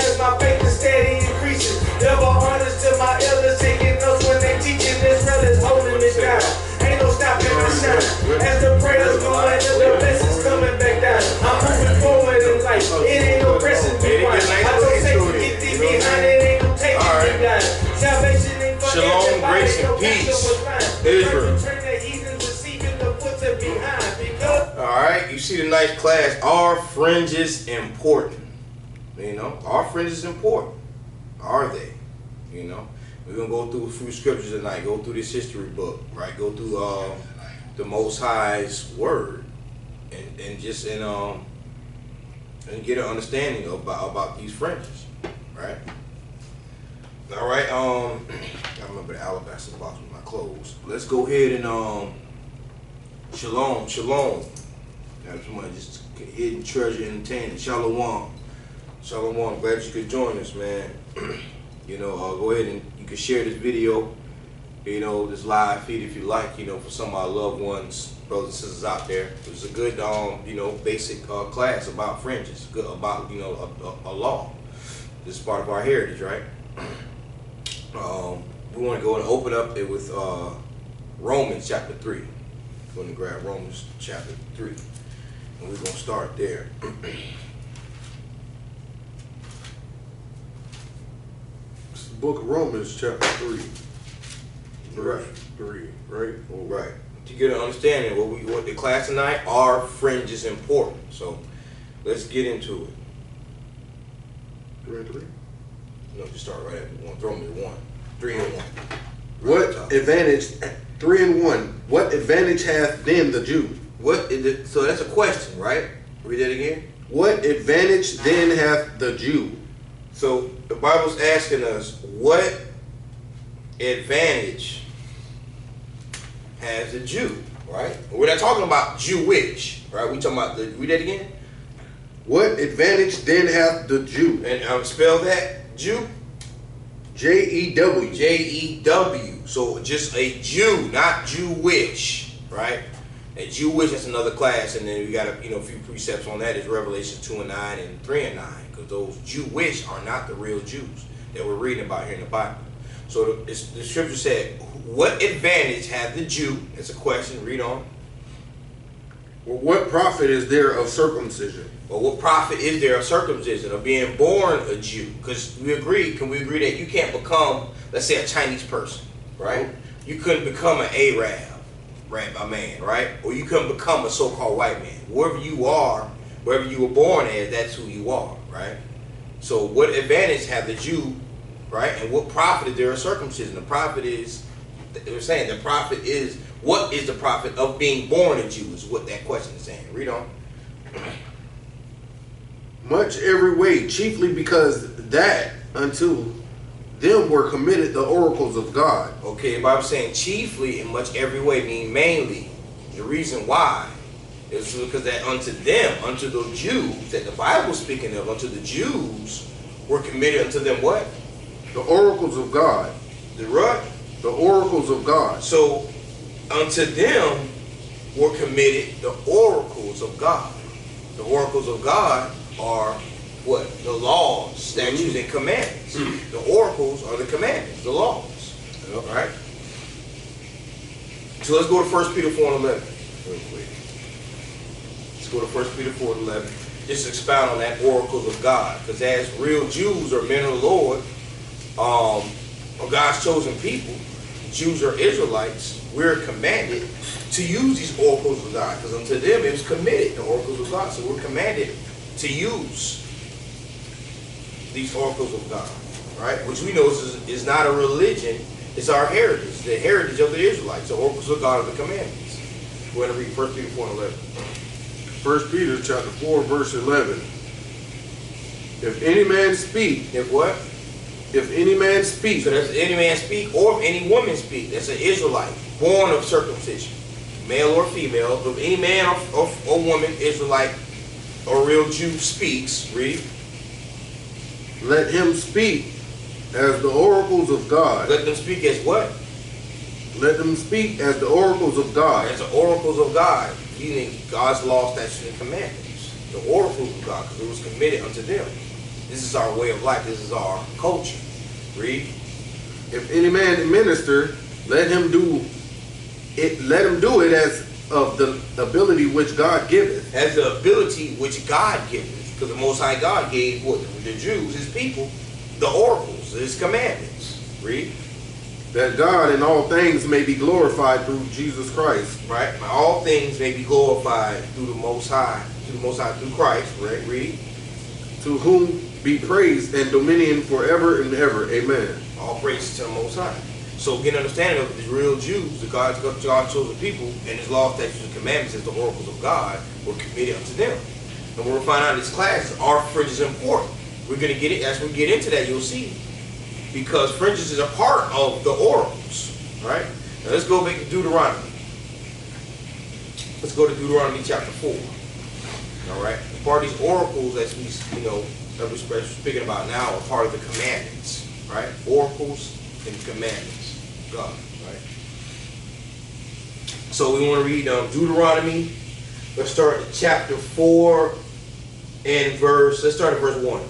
cause my faith is steady increasing. Double honors to my elders, taking notes when they teaching. Israel is holding it down. Ain't no stopping the shine. As the prayers going and the blessings coming back down. I'm moving forward in life. It ain't no pressing me one. I told Satan, get thee behind it, ain't no taking me down. Salvation ain't for Shalom, grace, and peace, Israel. Alright, you see the nice class. Are fringes important? You know, are fringes important? Are they? You know, we're going to go through a few scriptures tonight. Go through this history book, right? Go through the Most High's word and just and get an understanding about these fringes, right? All right. I remember the alabaster box with my clothes. Let's go ahead and shalom. That's somebody just hidden treasure entertaining. Shalom. I'm glad you could join us, man. You know, go ahead and you can share this video, you know, this live feed if you like, you know, for some of our loved ones, brothers and sisters out there. It was a good, you know, basic class about fringes, good about, you know, a law. This is part of our heritage, right? We want to go and open up it with Romans chapter 3. We're going to grab Romans chapter 3, and we're going to start there. Book of Romans, chapter 3, verse 3, right? Right. To get an understanding of what the class tonight, are fringes important? So let's get into it. 3 and 3? No, just start right at 1. Throw me 1. 3 and 1. What advantage? 3 and 1. What advantage hath then the Jew? What is it? So that's a question, right? Read that again. What advantage then hath the Jew? So the Bible's asking us, what advantage has the Jew, right? We're not talking about Jewish, right? We're talking about read that again. What advantage then hath the Jew? And spell that, Jew. J-E-W. J-E-W. So just a Jew, not Jewish, right? A Jewish, that's another class, and then we got a few precepts on that. Is Revelation 2 and 9 and 3 and 9, because those Jewish are not the real Jews that we're reading about here in the Bible. So the scripture said, what advantage had the Jew? It's a question. Read on. Well, what profit is there of circumcision? Well, what profit is there of circumcision, of being born a Jew? Because can we agree that you can't become, let's say, a Chinese person, right? You couldn't become an Arab, a man, right? Or you couldn't become a so-called white man. Wherever you are, wherever you were born as, that's who you are, right? So what advantage have the Jew, right? And what profit is there of circumcision? The profit is, they're saying the profit is, what is the profit of being born a Jew is what that question is saying. Read on. Much every way, chiefly because that unto them were committed the oracles of God. Okay, the Bible's saying chiefly in much every way, meaning mainly. The reason why is because that unto them, unto the Jews, that the Bible's speaking of, unto the Jews, were committed unto them what? The oracles of God. The what? The oracles of God. So, unto them were committed the oracles of God. The oracles of God are what? The laws, statutes, and commandments. The oracles are the commandments, the laws. All right? So let's go to 1 Peter 4 and 11 real quick. Let's go to 1 Peter 4 and 11. Just expound on that oracles of God. Because as real Jews or men of the Lord, or God's chosen people, Jews or Israelites, we're commanded to use these oracles of God. Because unto them it was committed, the oracles of God. So we're commanded to use these oracles of God, right? Which we know is not a religion, it's our heritage, the heritage of the Israelites. The oracles of God are the commandments. Go ahead and read 1 Peter 4 and 11. 1 Peter chapter 4, verse 11. If any man speak. If what? If any man speak. So that's any man speak, or if any woman speak. That's an Israelite, born of circumcision, male or female. If any man or woman, Israelite, or real Jew speaks, read. Let him speak as the oracles of God. Let them speak as what? Let them speak as the oracles of God. As the oracles of God, meaning God's law, statutes, and commandments. The oracles of God, because it was committed unto them. This is our way of life. This is our culture. Read. If any man minister, let him do it. Let him do it as of the ability which God giveth. As the ability which God giveth, because the Most High God gave what the Jews, His people, the oracles, His commandments. Read. That God in all things may be glorified through Jesus Christ. Right. All things may be glorified through the Most High, through Christ. Right. Read. To whom be praise and dominion forever and ever. Amen. All praise to the Most High. So get an understanding of the real Jews, the God's chosen people, and His law, statutes, and commandments as the oracles of God were committed unto them. And we'll find out in this class, are fringes important? We're going to get it as we get into that. You'll see, because fringes is a part of the oracles. All right. Now let's go back to Deuteronomy. Let's go to Deuteronomy chapter 4. All right. Part of these oracles, as we that we're speaking about now, are part of the commandments. Right. Oracles and commandments of God. Right. So we want to read Deuteronomy. Let's start at chapter 4 and let's start at verse 1.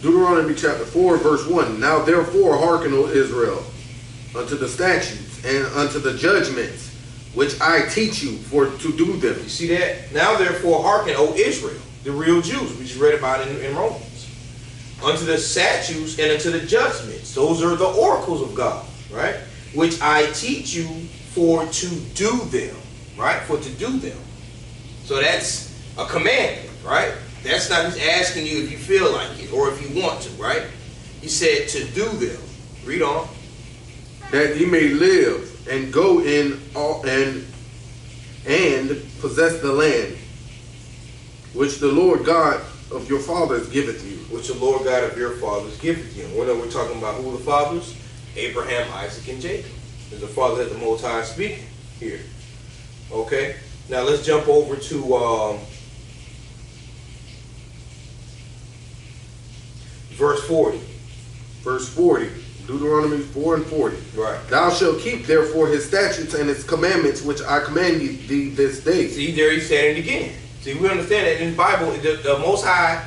Deuteronomy chapter 4, verse 1. Now therefore hearken, O Israel, unto the statutes and unto the judgments which I teach you for to do them. You see that? Now therefore hearken, O Israel, the real Jews, we just read about in Romans. Unto the statutes and unto the judgments. Those are the oracles of God, right? Which I teach you for to do them, right? For to do them. So that's a commandment, right? That's not just asking you if you feel like it or if you want to, right? He said to do them. Read on. That ye may live and go in all and possess the land which the Lord God of your fathers giveth you. Which the Lord God of your fathers giveth you. We're talking about who are the fathers? Abraham, Isaac, and Jacob. Is the father that the Most High is speaking here. Okay? Now let's jump over to verse 40. Verse 40. Deuteronomy 4 and 40. Right. Thou shalt keep therefore his statutes and his commandments which I command thee this day. See, there he said it again. See, we understand that in the Bible, the Most High,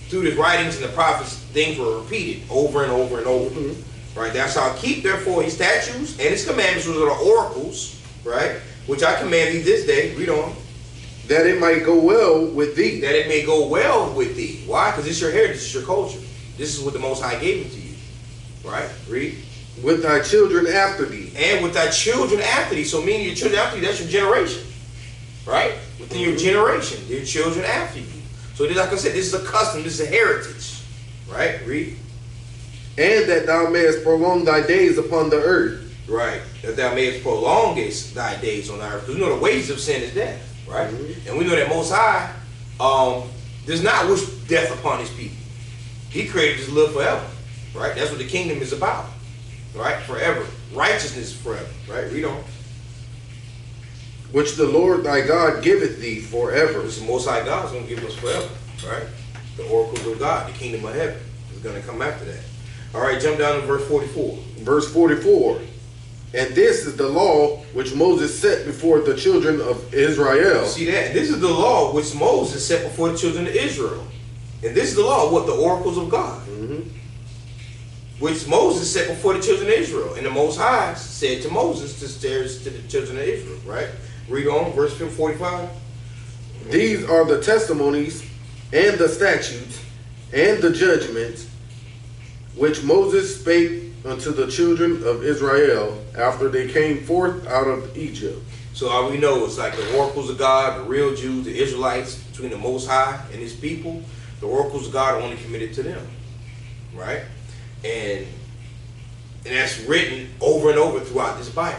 through his writings and the prophets, things were repeated over and over and over. Mm-hmm. Right? Thou shalt keep therefore his statutes and his commandments, which are the oracles, right? Which I command thee this day. Read on. That it might go well with thee. That it may go well with thee. Why? Because it's your heritage, it's your culture. This is what the Most High gave it to you. Right? Read. With thy children after thee. And with thy children after thee. So meaning your children after thee, that's your generation. Right? Within your generation, your children after you. So this, like I said, this is a custom, this is a heritage. Right? Read. And that thou mayest prolong thy days upon the earth. Right. That thou mayest prolong thy days on the earth. Because we know the wages of sin is death. Right? Mm-hmm. And we know that Most High does not wish death upon his people. He created us to live forever. Right? That's what the kingdom is about. Right? Forever. Righteousness forever. Right? Read on. Which the Lord thy God giveth thee forever. Which the Most High God is going to give us forever. Right? The oracles of God, the kingdom of heaven, is going to come after that. All right, jump down to verse 44. Verse 44. And this is the law which Moses set before the children of Israel. See that? This is the law which Moses set before the children of Israel. And this is the law, what? The oracles of God. Mm-hmm. Which Moses set before the children of Israel. And the Most High said to Moses to the children of Israel. Right? Read on, verse 45. These are the testimonies and the statutes and the judgments which Moses spake unto the children of Israel after they came forth out of Egypt. So all we know is like the oracles of God, the real Jews, the Israelites, between the Most High and his people, the oracles of God are only committed to them. Right? And that's written over and over throughout this Bible.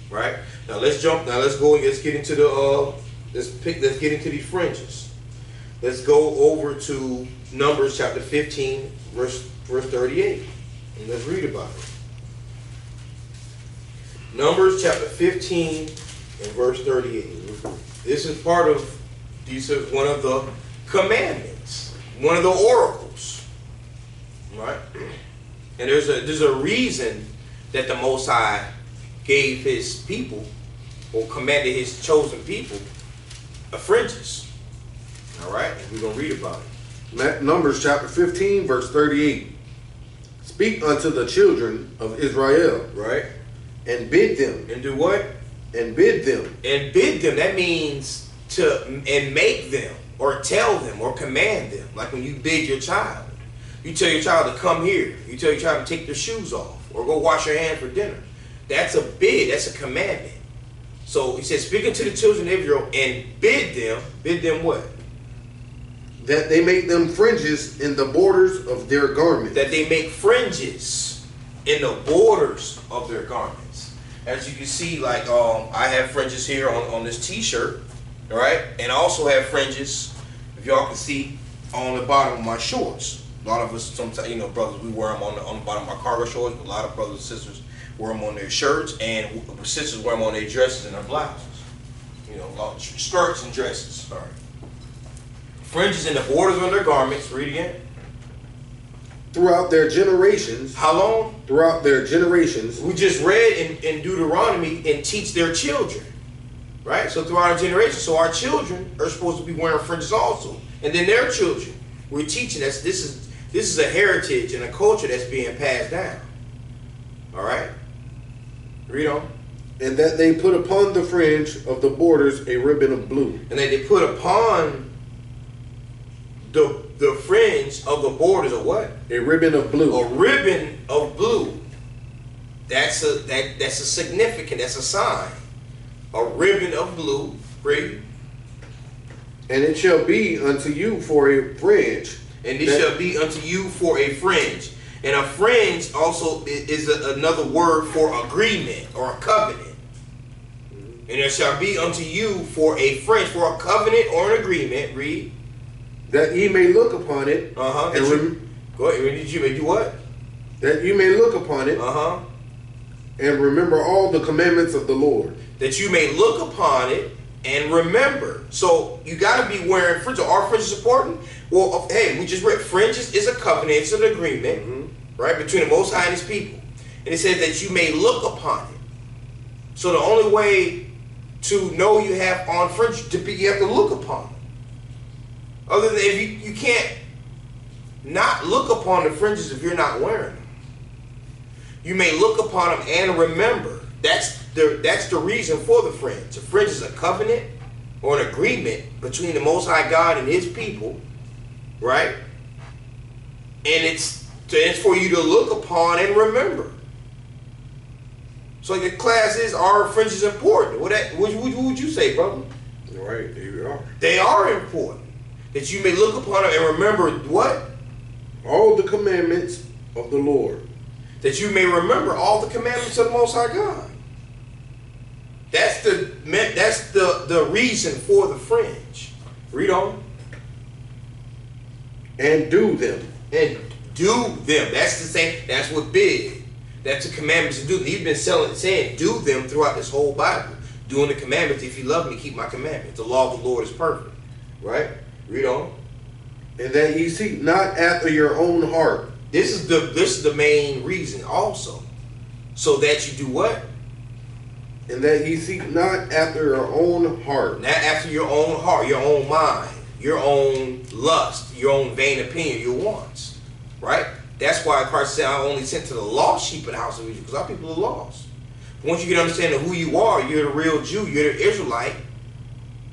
Right? Now let's go and let's get into the let's get into these fringes. Let's go over to Numbers chapter 15, verse 38. And let's read about it. Numbers chapter 15 and verse 38. This is part of one of the commandments, one of the oracles. Right? And there's a reason that the Most High gave his people, or commanded his chosen people, fringes. All right? And we're going to read about it. Numbers chapter 15, verse 38. Speak unto the children of Israel, Right. and bid them. And do what? And bid them. And bid them. That means and make them, or tell them, or command them. Like when you bid your child. You tell your child to come here. You tell your child to take their shoes off, or go wash your hands for dinner. That's a bid. That's a commandment. So he says, speak unto the children of Israel and bid them. Bid them what? That they make them fringes in the borders of their garments. That they make fringes in the borders of their garments. As you can see, like I have fringes here on this t-shirt, all right? And I also have fringes, if y'all can see, on the bottom of my shorts. A lot of us, sometimes, you know, brothers, we wear them on the bottom of our cargo shorts. But a lot of brothers and sisters wear them on their shirts, and sisters wear them on their dresses and their blouses. You know, skirts and dresses. Sorry. Fringes in the borders of their garments. Read again. Throughout their generations. How long? Throughout their generations. We just read in Deuteronomy, and teach their children. Right? So throughout our generations. So our children are supposed to be wearing fringes also. And then their children. We're teaching us this is a heritage and a culture that's being passed down. All right? Read on. And that they put upon the fringe of the borders a ribbon of blue. And that they put upon the fringe of the borders of what? A ribbon of blue. A ribbon of blue. That's a significant. That's a sign. A ribbon of blue. Read. And it shall be unto you for a fringe. And it shall be unto you for a fringe. And a fringe also is another word for agreement or a covenant. And it shall be unto you for a fringe, for a covenant or an agreement. Read. That ye may look upon it. Go ahead. You may do what? That you may look upon it. And remember all the commandments of the Lord. That you may look upon it and remember. So you got to be wearing fringes. Are fringes important? Well, hey, we just read fringes is a covenant. It's an agreement, right, between the Most High and His people. And it says that you may look upon it. So the only way to know you have on fringes, you have to look upon them. Other than if you can't not look upon the fringes if you're not wearing them. You may look upon them and remember. That's the reason for the fringe. The fringe is a covenant or an agreement between the Most High God and His people, right? And it's for you to look upon and remember. So the class is, are fringes important? What would you say, brother? Right, they are. They are important. That you may look upon them and remember what? All the commandments of the Lord. That you may remember all the commandments of the Most High God. That's the reason for the fringe. Read on. And do them. And do them. That's the same. That's what bid. That's the commandments to do. He's been saying do them throughout this whole Bible. Doing the commandments. If you love me, keep my commandments. The law of the Lord is perfect. Right? Read on. And that ye seek not after your own heart. This is the main reason also. So that you do what? And that ye seek not after your own heart. Not after your own heart, your own mind, your own lust, your own vain opinion, your wants. Right? That's why Christ said, I only sent to the lost sheep of the house of Israel, because our people are lost. Once you get understanding who you are, you're the real Jew, you're the Israelite,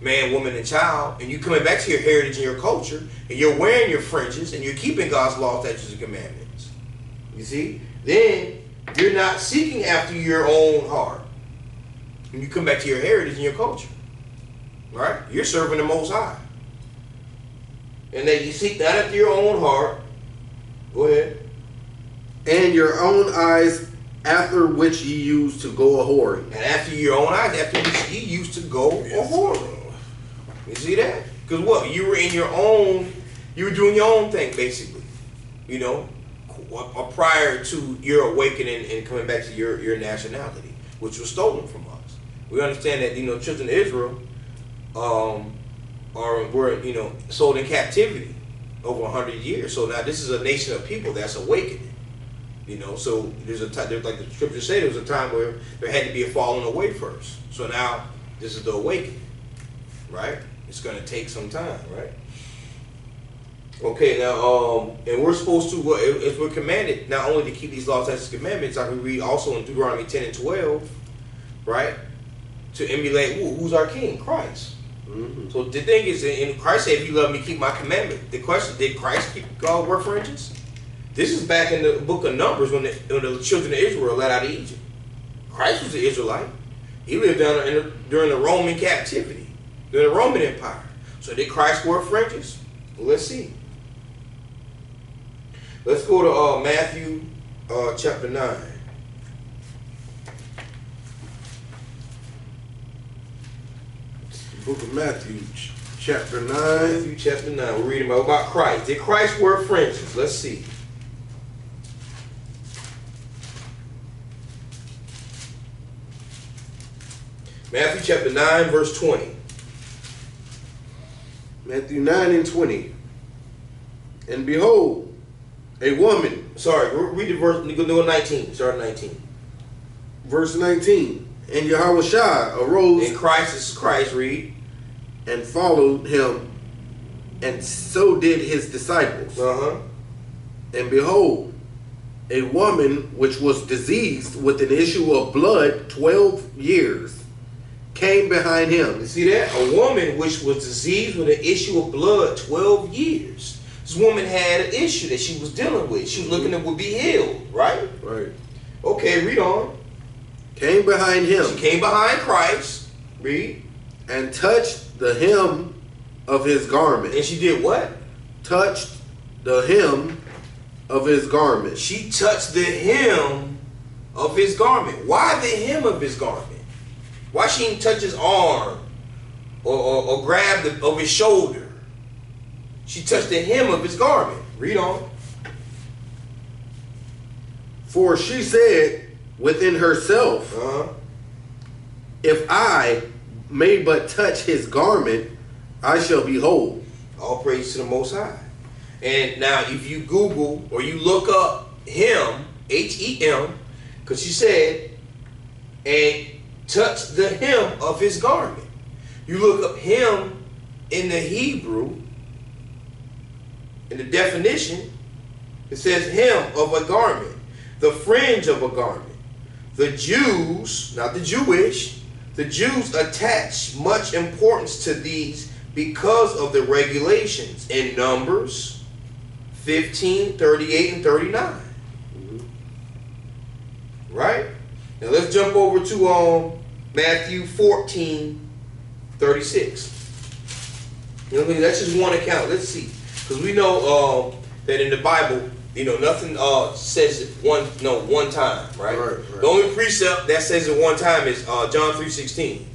man, woman, and child, and you're coming back to your heritage and your culture, and you're wearing your fringes, and you're keeping God's laws, statutes, and commandments. You see? Then you're not seeking after your own heart. When you come back to your heritage and your culture. Right? You're serving the Most High. And that you seek not after your own heart. Go ahead. And your own eyes after which ye used to go a-whoring. And after your own eyes, after which ye used to go a-whoring. You see that? Because what? You were doing your own thing, basically. You know? Prior to your awakening and coming back to your nationality, which was stolen from us. We understand that, children of Israel were sold in captivity over 100 years. So now this is a nation of people that's awakening. So there's a time, like the scriptures say, there was a time where there had to be a falling away first. So now this is the awakening, right? It's going to take some time, right? Okay, now, and we're supposed to, if we're commanded not only to keep these laws, statutes, and commandments, like we read also in Deuteronomy 10 and 12, right? To emulate who's our king? Christ. So the thing is, and Christ said, if you love me, keep my commandment. The question, did Christ wear fringes? This is back in the book of Numbers when the children of Israel were let out of Egypt. Christ was an Israelite. He lived down during the Roman captivity, during the Roman Empire. So did Christ wear fringes? Well, let's see. Let's go to Matthew chapter 9. The book of Matthew, chapter 9. Matthew chapter 9. We're reading about Christ. Did Christ wear fringes? Let's see. Matthew chapter 9, verse 20. Matthew 9 and 20. And behold, a woman. Sorry, read the verse. Go to 19. Start at 19. Verse 19. And Yahushua arose. And Christ, this is Christ, read. And followed him, and so did his disciples. And behold, a woman which was diseased with an issue of blood 12 years came behind him. You see that? A woman which was diseased with an issue of blood 12 years. This woman had an issue that she was dealing with. She was looking to be healed, right? Right. Okay, read on. Came behind him. She came behind Christ. Read. And touched the hem of his garment. And she did what? Touched the hem of his garment. She touched the hem of his garment. Why the hem of his garment? Why she didn't touch his arm or grab of his shoulder? She touched the hem of his garment. Read on. For she said within herself, if I may but touch his garment, I shall be whole. All praise to the Most High. And now if you Google or you look up him, H-E-M, because she said, and touch the hem of his garment. You look up him in the Hebrew, in the definition, it says hem of a garment, the fringe of a garment. The Jews, not the Jewish, the Jews attach much importance to these because of the regulations in Numbers 15, 38, and 39. Right? Now let's jump over to Matthew 14, 36. You know, that's just one account. Let's see. Because we know that in the Bible, you know, nothing says it one time, right? Right. The only precept that says it one time is John 3:16.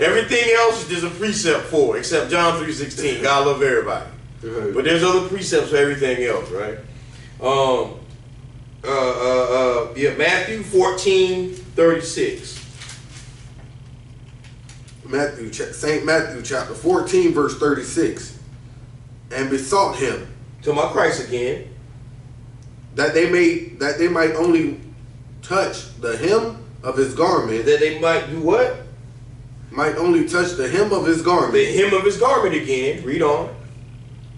Everything else there's a precept for, except John 3:16. God love everybody. Right. But there's other precepts for everything else, right? Matthew 14:36. St. Matthew chapter 14 verse 36. And besought him To my Christ again. that they might only touch the hem of his garment. That they might do what? Might only touch the hem of his garment. The hem of his garment again. Read on.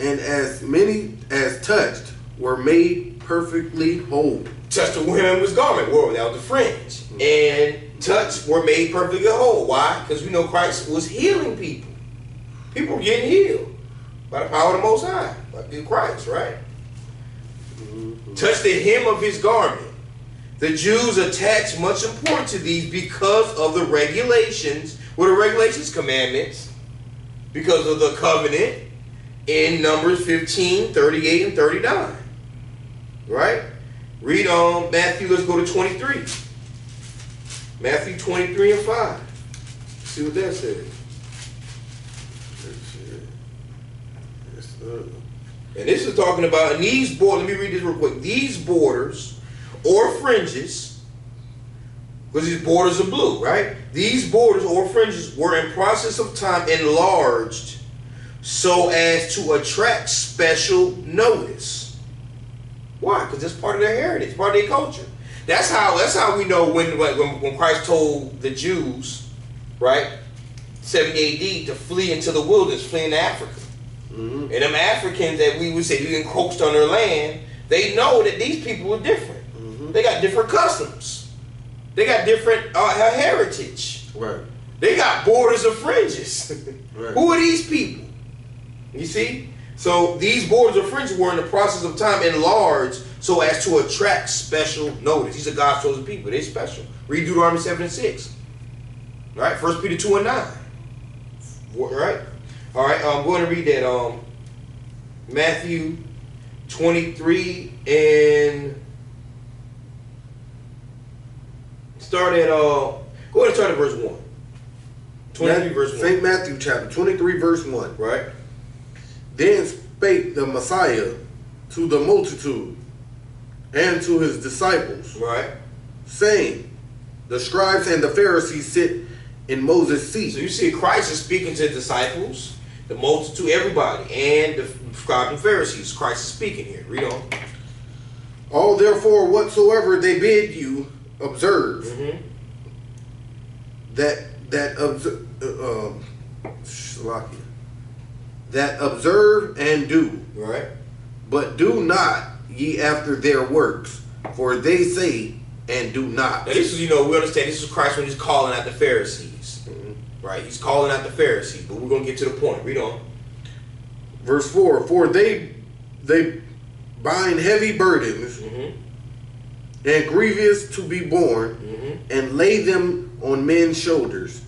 And as many as touched were made perfectly whole. Touch the hem of his garment. Whoa, that was the fringe. And touch were made perfectly whole. Why? Because we know Christ was healing people. People were getting healed by the power of the Most High, through Christ, right? Touch the hem of his garment. The Jews attach much importance to these because of the regulations. What are regulations? Commandments. Because of the covenant in Numbers 15, 38, and 39. Right? Read on Matthew, let's go to 23. Matthew 23 and 5. See what that says. And this is talking about, and these borders, let me read this real quick. These borders or fringes, because these borders are blue, right? These borders or fringes were in process of time enlarged so as to attract special notice. Why? Because that's part of their heritage, part of their culture. That's how we know when Christ told the Jews, right, 70 AD to flee into the wilderness, flee into Africa. And them Africans that we would say we encroached on their land, they know that these people are different. They got different customs. They got different heritage. Right. They got borders of fringes. Right. Who are these people? You see? So these borders of fringes were in the process of time enlarged so as to attract special notice. These are God's chosen people. They're special. Read Deuteronomy 7 and 6. Right? 1 Peter 2 and 9. Right? Alright, I'm going to read that Matthew 23 and start at go ahead and start at verse 1. 23 verse 1. St. Matthew chapter 23 verse 1. Right. Then spake the Messiah to the multitude and to his disciples, Right. saying, the scribes and the Pharisees sit in Moses' seat. So you see Christ is speaking to the disciples, the multitude, everybody, and the scribes and Pharisees. Christ is speaking here. Read on. All therefore whatsoever they bid you observe, that observe and do, Right. but do not ye after their works, for they say and do not. Now this is, we understand this is Christ when he's calling out the Pharisees. Right? He's calling out the Pharisees, but we're going to get to the point. Read on. Verse 4, for they bind heavy burdens and grievous to be borne, and lay them on men's shoulders,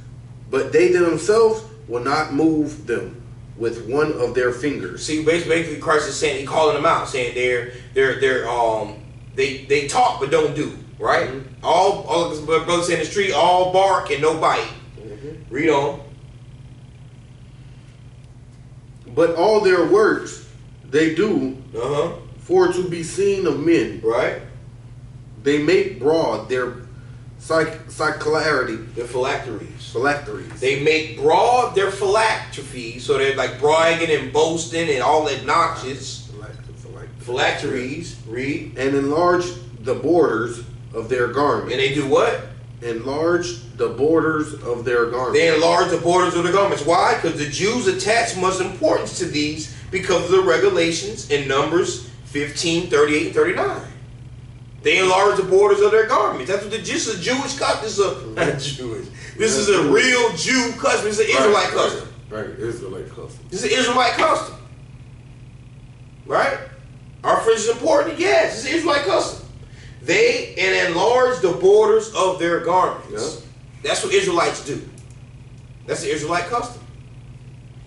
but they themselves will not move them with one of their fingers. See, basically Christ is saying, he's calling them out, saying they talk but don't do. Right? All brothers say in the street, all bark and no bite. Read on. But all their works they do for to be seen of men. Right? They make broad their cyclarity. Their phylacteries. Phylacteries. They make broad their phylacteries, so they're like bragging and boasting and all obnoxious. Phylacteries. Read. And enlarge the borders of their garments. And they do what? Enlarge the borders of their garments. They enlarge the borders of their garments. Why? Because the Jews attach much importance to these because of the regulations in Numbers 15, 38, and 39. They enlarge the borders of their garments. That's what this is a Jewish custom. This is not Jewish. This is a real Jew custom. It's an Israelite custom. Right, Israelite custom. This is an Israelite custom. Right? Our fringe is important? Yes, it's an Israelite custom. They enlarge the borders of their garments. Yeah. That's what Israelites do. That's the Israelite custom.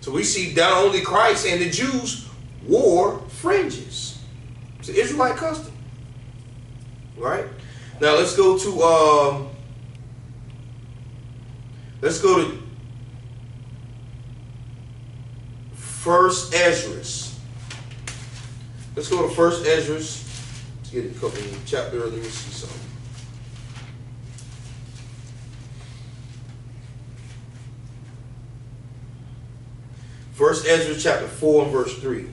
So we see not only Christ and the Jews wore fringes. It's an Israelite custom. Right? Now let's go to First Esdras. Let's go to First Esdras. Let's get a couple chapter. Let me see something. First Ezra chapter 4 and verse 3.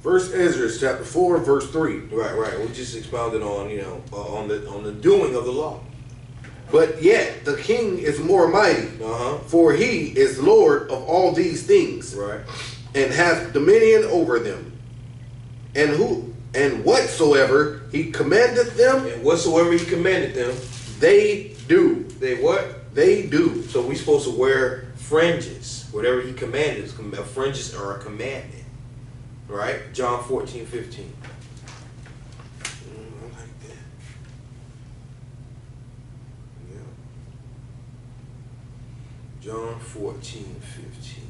First Ezra chapter 4 verse 3. Right. We just expounded on, on the doing of the law. But yet the king is more mighty, for he is Lord of all these things, Right. and hath dominion over them. And whatsoever he commandeth them, And whatsoever he commanded them, they do. they what? They do. So we supposed to wear fringes. Whatever he commanded, fringes are a commandment. Right? John 14, 15. I like that. Yeah. John 14, 15.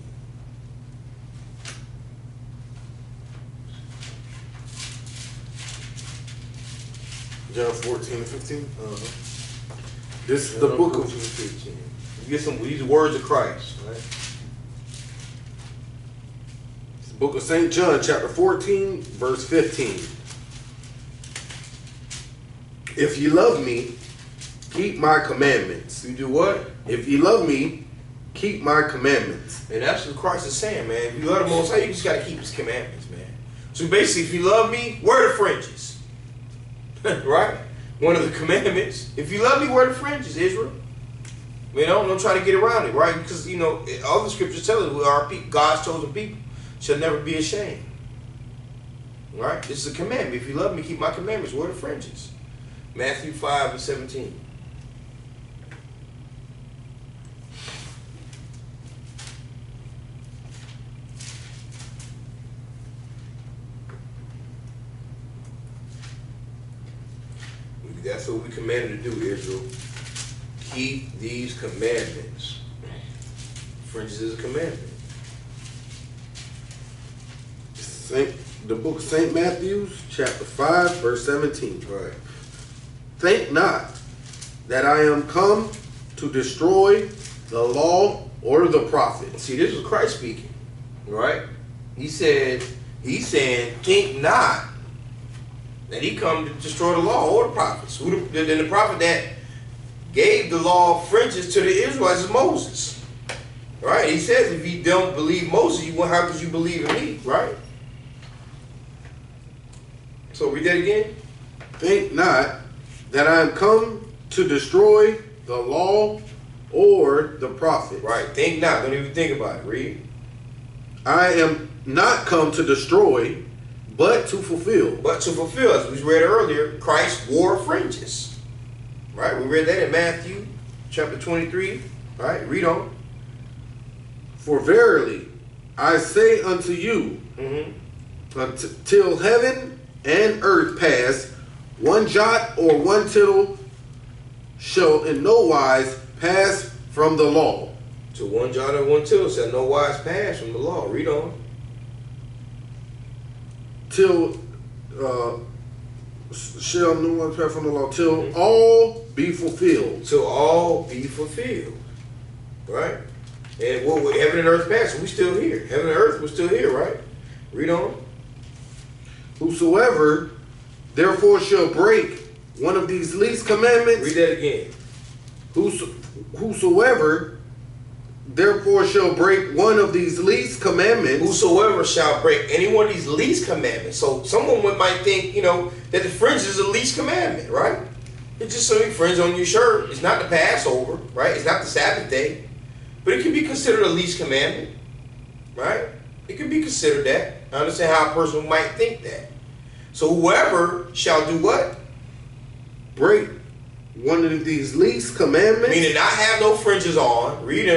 John 14 and 15. This is John the book 14, of 15. You get these words of Christ, right? Book of St. John, chapter 14, verse 15. If ye love me, keep my commandments. You do what? If ye love me, keep my commandments. And that's what Christ is saying, man. If you love the Most High, you just got to keep His commandments, man. So basically, if you love me, wear the fringes. Right? One of the commandments. If you love me, wear the fringes, Israel. You know, don't try to get around it, right? Because, you know, all the scriptures tell us we are God's chosen people. Shall never be ashamed. Right? This is a commandment. If you love me, keep my commandments. Wear the fringes. Matthew 5:17. That's what we commanded to do, Israel. Keep these commandments. Fringes is a commandment. The book of St. Matthew, chapter 5, verse 17. Right. Think not that I am come to destroy the law or the prophets. See, this was Christ speaking, right? He's saying, think not that he come to destroy the law or the prophets. Then the prophet that gave the law of fringes to the Israelites is Moses. Right? He says, if you don't believe Moses, how could you believe in me? Right? So read that again. Think not that I am come to destroy the law or the prophets. Right. Think not. Don't even think about it. Read. I am not come to destroy, but to fulfill. But to fulfill, as we read earlier, Christ wore fringes. Right? We read that in Matthew chapter 23. Right? Read on. For verily, I say unto you, till heaven and earth pass, one jot or one tittle shall in no wise pass from the law. To one jot or one tittle shall no wise pass from the law. Read on. Till shall no wise pass from the law, till all be fulfilled. Till all be fulfilled. Right? And what would heaven and earth pass? We still here. Heaven and earth, we're still here, right? Read on. Whosoever therefore shall break one of these least commandments. Read that again. Whosoever therefore shall break one of these least commandments. Whosoever shall break any one of these least commandments. So someone might think, you know, that the fringe is the least commandment, right? It's just some fringe on your shirt. It's not the Passover, right? It's not the Sabbath day. But it can be considered a least commandment, right? It can be considered that. I understand how a person might think that. So whoever shall do what? Break one of these least commandments. Meaning not have no fringes on. Read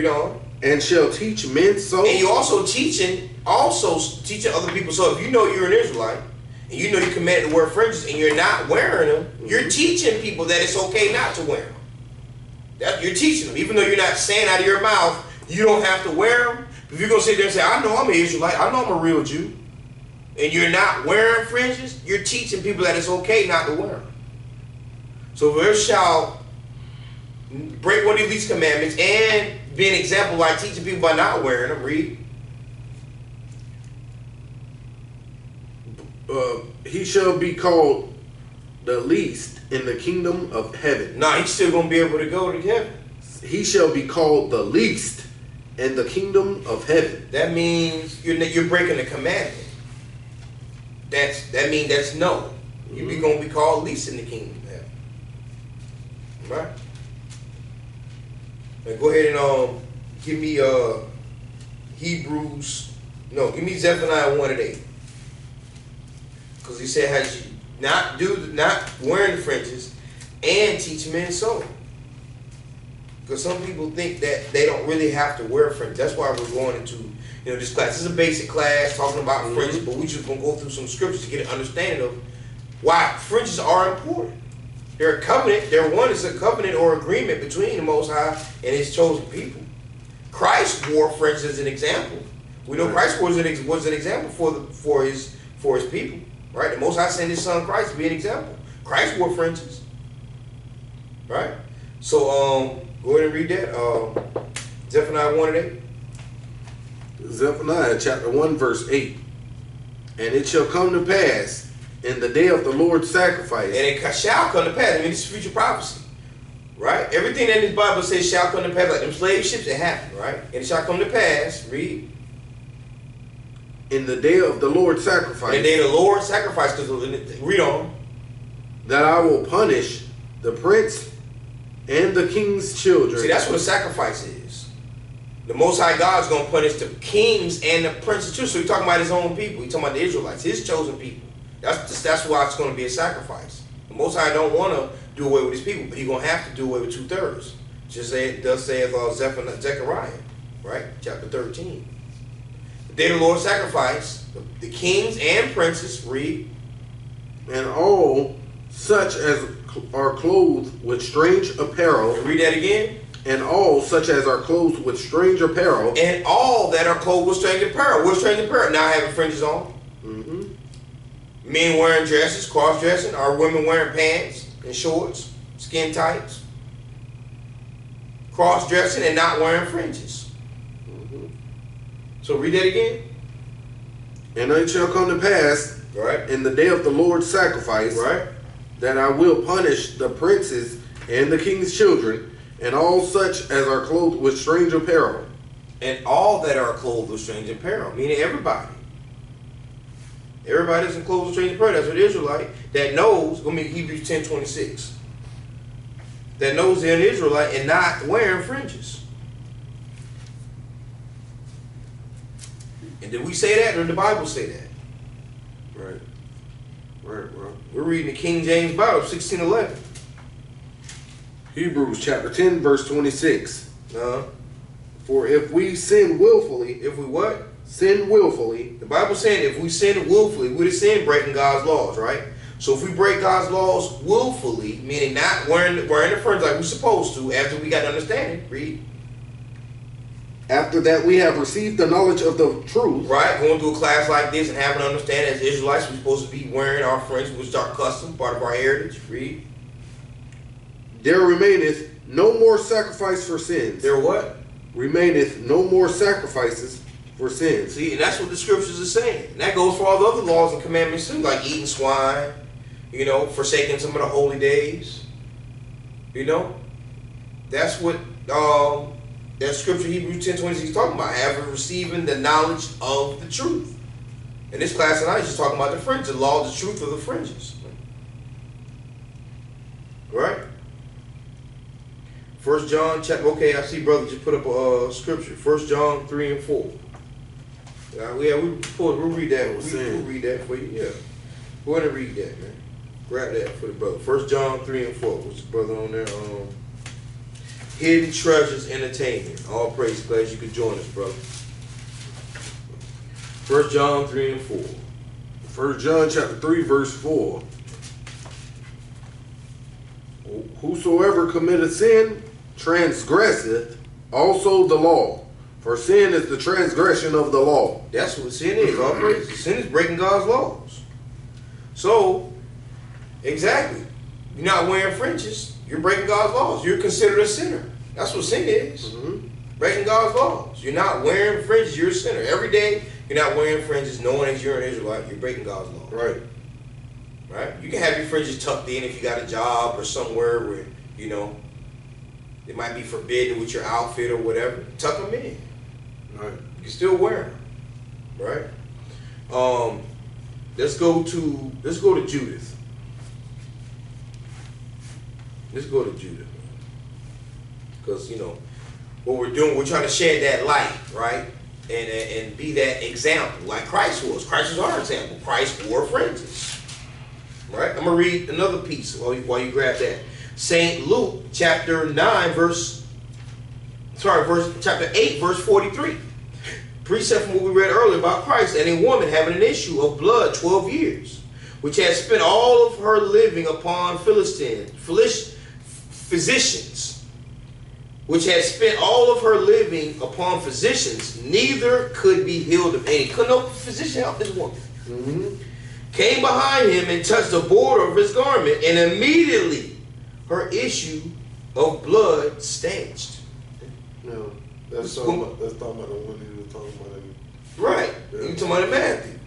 on. And shall teach men so. And you're also teaching other people. So if you know you're an Israelite, and you know you're commanded to wear fringes, and you're not wearing them, you're teaching people that it's okay not to wear them. You're teaching them. Even though you're not saying out of your mouth, you don't have to wear them. If you're going to sit there and say, I know I'm an Israelite, I know I'm a real Jew, and you're not wearing fringes, you're teaching people that it's okay not to wear them. So whoever shall break one of these commandments and be an example by teaching people by not wearing them, read. He shall be called the least in the kingdom of heaven. No, he's still going to be able to go to heaven. He shall be called the least in the kingdom of heaven. That means you're breaking the commandment. That means that's no. You're going to be called least in the kingdom of heaven. Right? Now go ahead and give me give me Zephaniah 1:8. Because he said, how you not wearing the fringes and teach men so. Because some people think that they don't really have to wear fringes. That's why we're going into this class. This is a basic class talking about fringes, but we just gonna go through some scriptures to get an understanding of why fringes are important. They're a covenant. It's a covenant or agreement between the Most High and His chosen people. Christ wore fringes as an example. We know Christ was an example for his people. Right? The Most High sent His Son Christ to be an example. Christ wore fringes. Right? So go ahead and read that. Zephaniah 1:8. Zephaniah chapter 1 verse 8. And it shall come to pass in the day of the Lord's sacrifice. And it shall come to pass. I mean, this is future prophecy. Right? Everything that in this Bible says shall come to pass. Like them slave ships, it happened. Right? And it shall come to pass. Read. In the day of the Lord's sacrifice. In the day of the Lord's sacrifice. Read on. that I will punish the prince and the king's children. See, that's what a sacrifice is. The Most High God's going to punish the kings and the princes too. So he's talking about his own people. He's talking about the Israelites, his chosen people. That's why it's going to be a sacrifice. The Most High don't want to do away with his people, but he's going to have to do away with 2/3. Just say it does say Zechariah, right? Chapter 13. The day the Lord sacrificed, the kings and princes, read. And all such as are clothed with strange apparel. And read that again. And all such as are clothed with strange apparel. And all that are clothed with strange apparel. What strange apparel? Now having fringes on. Mm-hmm. Men wearing dresses, cross-dressing. Are women wearing pants and shorts, skin tights? Cross-dressing and not wearing fringes. Mm-hmm. So read that again. And it shall come to pass, right, in the day of the Lord's sacrifice, right, that I will punish the princes and the king's children, and all such as are clothed with strange apparel. And all that are clothed with strange apparel, meaning everybody. Everybody that's clothed with strange apparel. That's what the Israelite that knows, going to be Hebrews 10:26. That knows they're an Israelite and not wearing fringes. And did we say that, or did the Bible say that? Right. Right, bro. We're reading the King James Bible, 16:11. Hebrews chapter 10, verse 26. Uh-huh. For if we sin willfully, if we what? Sin willfully. The Bible's saying if we sin willfully, we're sin breaking God's laws, right? So if we break God's laws willfully, meaning not wearing the fringe like we're supposed to, after we got understanding, read. After that we have received the knowledge of the truth. Right, going through a class like this and having an understanding as Israelites, we're supposed to be wearing our fringe, which is our custom, part of our heritage. Read. There remaineth no more sacrifice for sins. There what? Remaineth no more sacrifices for sins. See, and that's what the scriptures are saying. And that goes for all the other laws and commandments too, like eating swine, forsaking some of the holy days. That's what that scripture Hebrews 10:26 is talking about, having receiving the knowledge of the truth. And this class tonight is just talking about the fringes, the law, the truth of the fringes. Right? 1 John chapter, okay, I see brother just put up a scripture. 1 John 3 and 4. We'll read that. We'll read that for you. Yeah. Go ahead and read that, man. Grab that for the brother. 1 John 3 and 4. What's the brother on there? Hidden Treasures Entertainment. All praise. Glad you could join us, brother. 1 John 3 and 4. 1 John chapter 3, verse 4. Whosoever committeth sin transgresseth also the law. For sin is the transgression of the law. That's what sin is. All praise. Sin is breaking God's laws. So, exactly. You're not wearing fringes. You're breaking God's laws. You're considered a sinner. That's what sin is. Mm-hmm. Breaking God's laws. You're not wearing fringes. You're a sinner. Every day you're not wearing fringes, knowing that you're an Israelite. You're breaking God's laws. Right. Right? You can have your fringes tucked in if you got a job or somewhere where, it might be forbidden with your outfit or whatever. Tuck them in. Right. You can still wear them. Right? Let's go to Judith. Let's go to Judith. Because, what we're doing, we're trying to shed that light, right? And be that example, like Christ was. Christ was our example. Christ wore fringes. Right? I'm going to read another piece while you grab that. St. Luke chapter 8, verse 43. Precept from what we read earlier about Christ, and a woman having an issue of blood 12 years, which had spent all of her living upon physicians, neither could be healed of any. Could no physician help this woman? Mm-hmm. Came behind him and touched the border of his garment, and immediately her issue of blood stanched. No, that's talking about the one he was talking about. Right. Yeah. You talking about Matthew.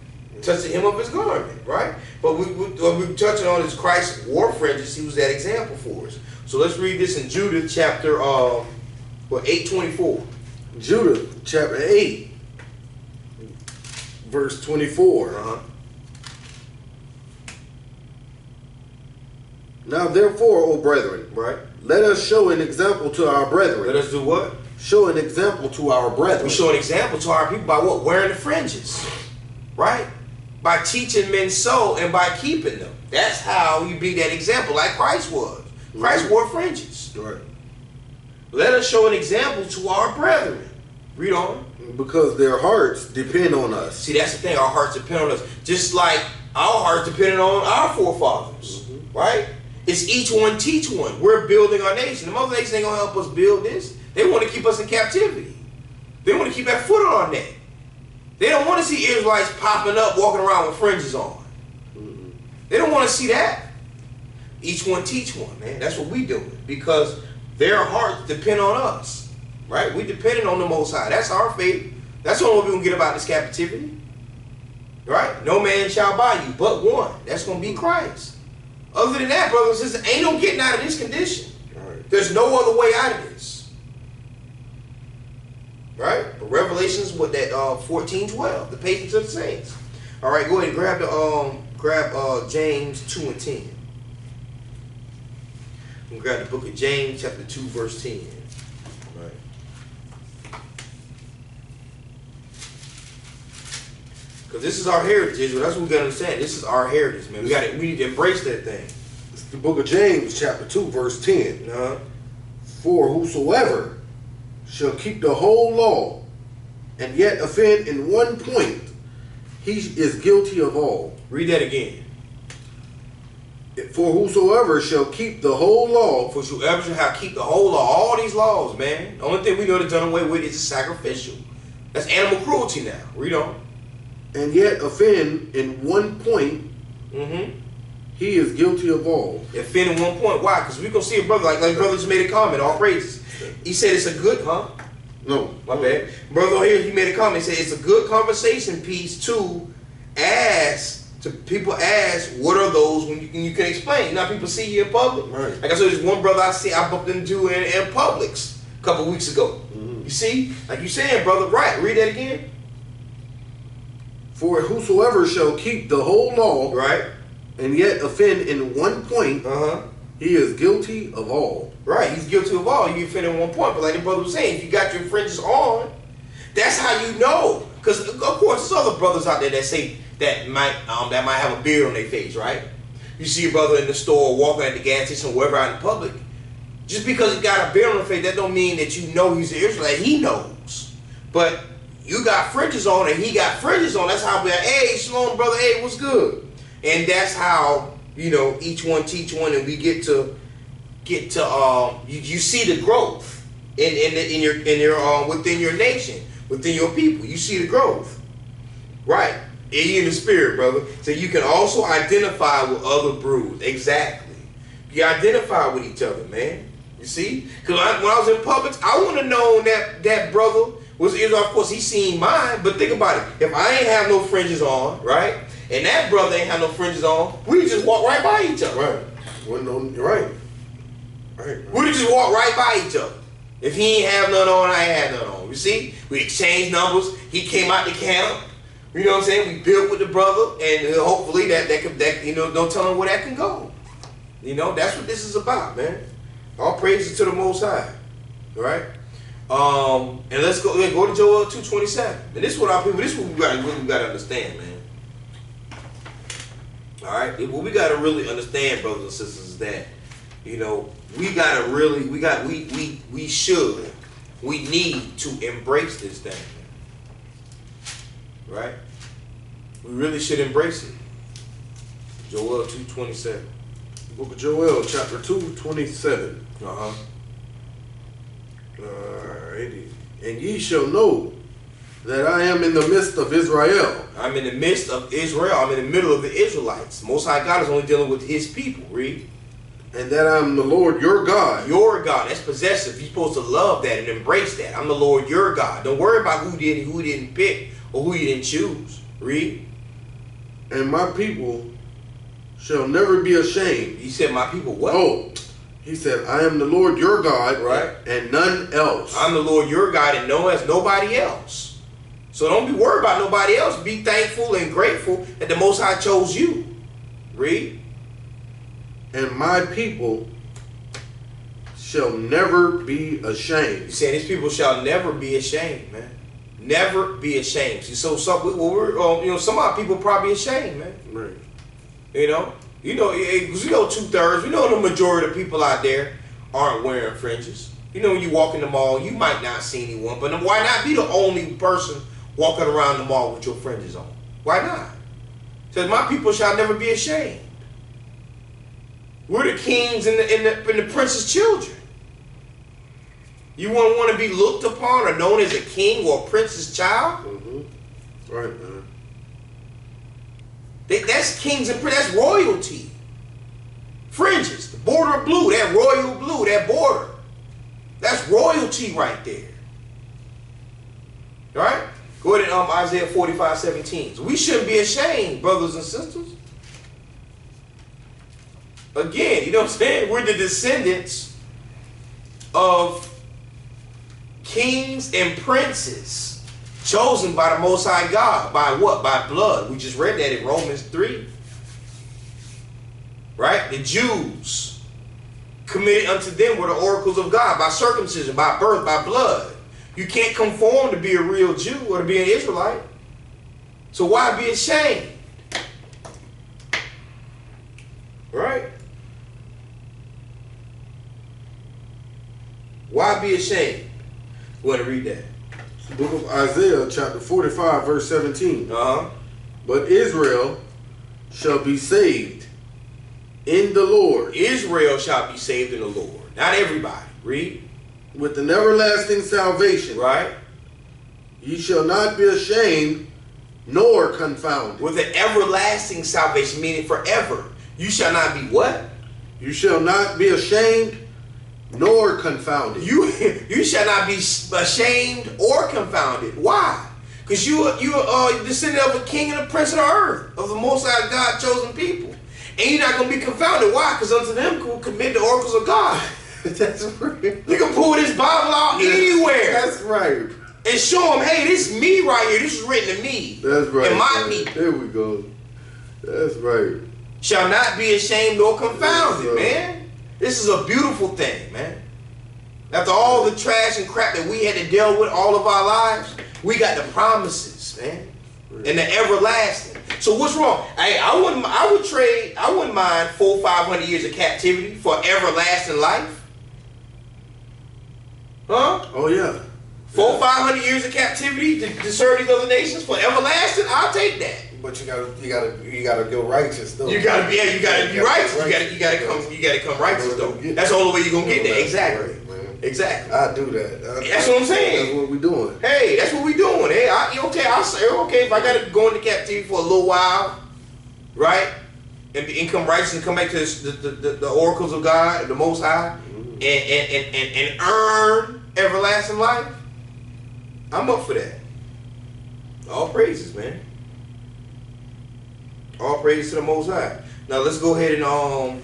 Touching him of his garment, right? But what we're touching on is Christ wore fringes. He was that example for us. So let's read this in Judith chapter 8:24. Judith chapter 8, verse 24. Now therefore, O brethren, Right. let us show an example to our brethren. Let us do what? Show an example to our brethren. We show an example to our people by what? Wearing the fringes. Right? By teaching men so and by keeping them. That's how you be that example, like Christ was. Christ wore fringes. Right. Let us show an example to our brethren. Read on. Because their hearts depend on us. See, that's the thing. Our hearts depend on us. Just like our hearts depended on our forefathers. Right? It's each one teach one. We're building our nation. The Mother Nation ain't going to help us build this. They want to keep us in captivity. They want to keep that foot on our neck. They don't want to see Israelites popping up, walking around with fringes on. They don't want to see that. Each one teach one, man. That's what we do. Because their hearts depend on us. Right? We depending on the Most High. That's our faith. That's the only way we're going to get about this captivity. Right? No man shall buy you but one. That's going to be Christ. Other than that, brothers and sisters, ain't no getting out of this condition. Right. There's no other way out of this. Right? But Revelations with that 14:12, the patience of the saints. All right, go ahead and grab James 2 and 10. And grab the book of James, chapter 2, verse 10. Right. Because this is our heritage, Israel. That's what we gotta understand. This is our heritage, man. We need to embrace that thing. It's the book of James, chapter 2, verse 10. For whosoever shall keep the whole law, and yet offend in one point, he is guilty of all. Read that again. For whosoever shall keep the whole law, For whosoever shall keep the whole law, all these laws, man. The only thing we know that's done away with is sacrificial. That's animal cruelty now. Read on. and yet offend in one point, he is guilty of all. Offend in one point. Why? Because we're going to see a brother, like brother just made a comment, all praises. He said it's a good, No. My bad. Brother here, he made a comment. He said it's a good conversation piece to people ask, what are those when you can explain? Now people see you in public. Right. Like I said, there's one brother I bumped into in Publix a couple weeks ago. You see? Like you saying, brother, right. Read that again. For whosoever shall keep the whole law, Right. and yet offend in one point, he is guilty of all. Right, he's guilty of all. You offend in one point. But like the brother was saying, if you got your fringes on, that's how you know. Because of course there's other brothers out there that say that might have a beard on their face, right? You see a brother in the store, walking at the gas station, wherever out in public. Just because he got a beard on the face, that don't mean that you know he's an Israelite. He knows. But you got fringes on and he got fringes on. That's how we like, hey, shalom, brother, hey, what's good? And that's how, each one teach one, and we get to you see the growth in your within your nation, within your people. You see the growth, right? In the spirit, brother. So you can also identify with other broods. Exactly. You identify with each other, man. You see? Because when I was in Publix, I wouldn't have known that brother was Israel. Of course, he seen mine. But think about it. If I ain't have no fringes on, right? And that brother ain't have no fringes on, we just walk right by each other. Right. Right. Right. We just walk right by each other. If he ain't have none on, I ain't have none on. You see? We exchanged numbers. He came out the camp. You know what I'm saying? We built with the brother, and hopefully that don't tell him where that can go. That's what this is about, man. All praises to the Most High. All right? And let's go to Joel 2:27. And this is what our people, this is what we got to understand, man. All right? What we got to really understand, brothers and sisters, is that, we got to really, we need to embrace this thing. Right? We really should embrace it. Joel 2:27. Book of Joel, chapter 2:27. Alrighty. And ye shall know that I am in the midst of Israel. I'm in the midst of Israel. I'm in the middle of the Israelites. Most High God is only dealing with his people. Read. And that I am the Lord your God. Your God. That's possessive. You're supposed to love that and embrace that. I'm the Lord your God. Don't worry about who didn't pick or who you didn't choose. Read. And my people shall never be ashamed. He said, my people what? Oh, he said, I am the Lord your God, right, and none else. I'm the Lord your God, and nobody else. So don't be worried about nobody else. Be thankful and grateful that the Most High chose you. Read. and my people shall never be ashamed. He said, "These people shall never be ashamed, man. Never be ashamed." See, so some, some of our people probably ashamed, man. Right. You know, because 2/3. We know the majority of people out there aren't wearing fringes. You know, when you walk in the mall, you might not see anyone, but why not be the only person walking around the mall with your fringes on? Why not? Says, "My people shall never be ashamed." We're the kings and the prince's children. You wouldn't want to be looked upon or known as a king or a prince's child? Mm-hmm. Right, man. That's kings and princes. That's royalty. Fringes, the border of blue, that royal blue, that border. That's royalty right there. All right? Go ahead and Isaiah 45:17. So we shouldn't be ashamed, brothers and sisters. Again, you know what I'm saying? We're the descendants of kings and princes chosen by the Most High God. By what? By blood. We just read that in Romans 3. Right? The Jews committed unto them were the oracles of God by circumcision, by birth, by blood. You can't conform to be a real Jew or to be an Israelite. So why be ashamed? Right? Why be ashamed? Go ahead and read that. Book of Isaiah, chapter 45, verse 17. But Israel shall be saved in the Lord. Israel shall be saved in the Lord. Not everybody. Read. With an everlasting salvation. Right. Ye shall not be ashamed nor confounded. With an everlasting salvation, meaning forever. You shall not be what? You shall not be ashamed nor confounded. You shall not be ashamed or confounded. Why? Because you are descendant of a king and a prince of the earth, of the Most High God chosen people. And you're not going to be confounded. Why? Because unto them who commit the oracles of God. That's right. You can pull this Bible out anywhere. That's right. And show them, hey, this is me right here. This is written to me. That's right. And my people. There we go. That's right. Shall not be ashamed or confounded, man. This is a beautiful thing, man. After all the trash and crap that we had to deal with all of our lives, we got the promises, man. And the everlasting. So what's wrong? Hey, I wouldn't mind 400-500 years of captivity for everlasting life. Huh? Oh yeah. 400-500 years of captivity to serve these other nations for everlasting. I'll take that. But you gotta go righteous though. You gotta be righteous. You gotta come righteous though. That's the only way you're gonna get there. Exactly. Exactly. I do that. That's what I'm saying. That's what we doing. Hey, that's what we doing. Hey, I'll say okay if I gotta go into captivity for a little while, right? And come righteous and come back to the oracles of God, the Most High, and earn everlasting life. I'm up for that. All praises, man. All praise to the Most High. Now let's go ahead and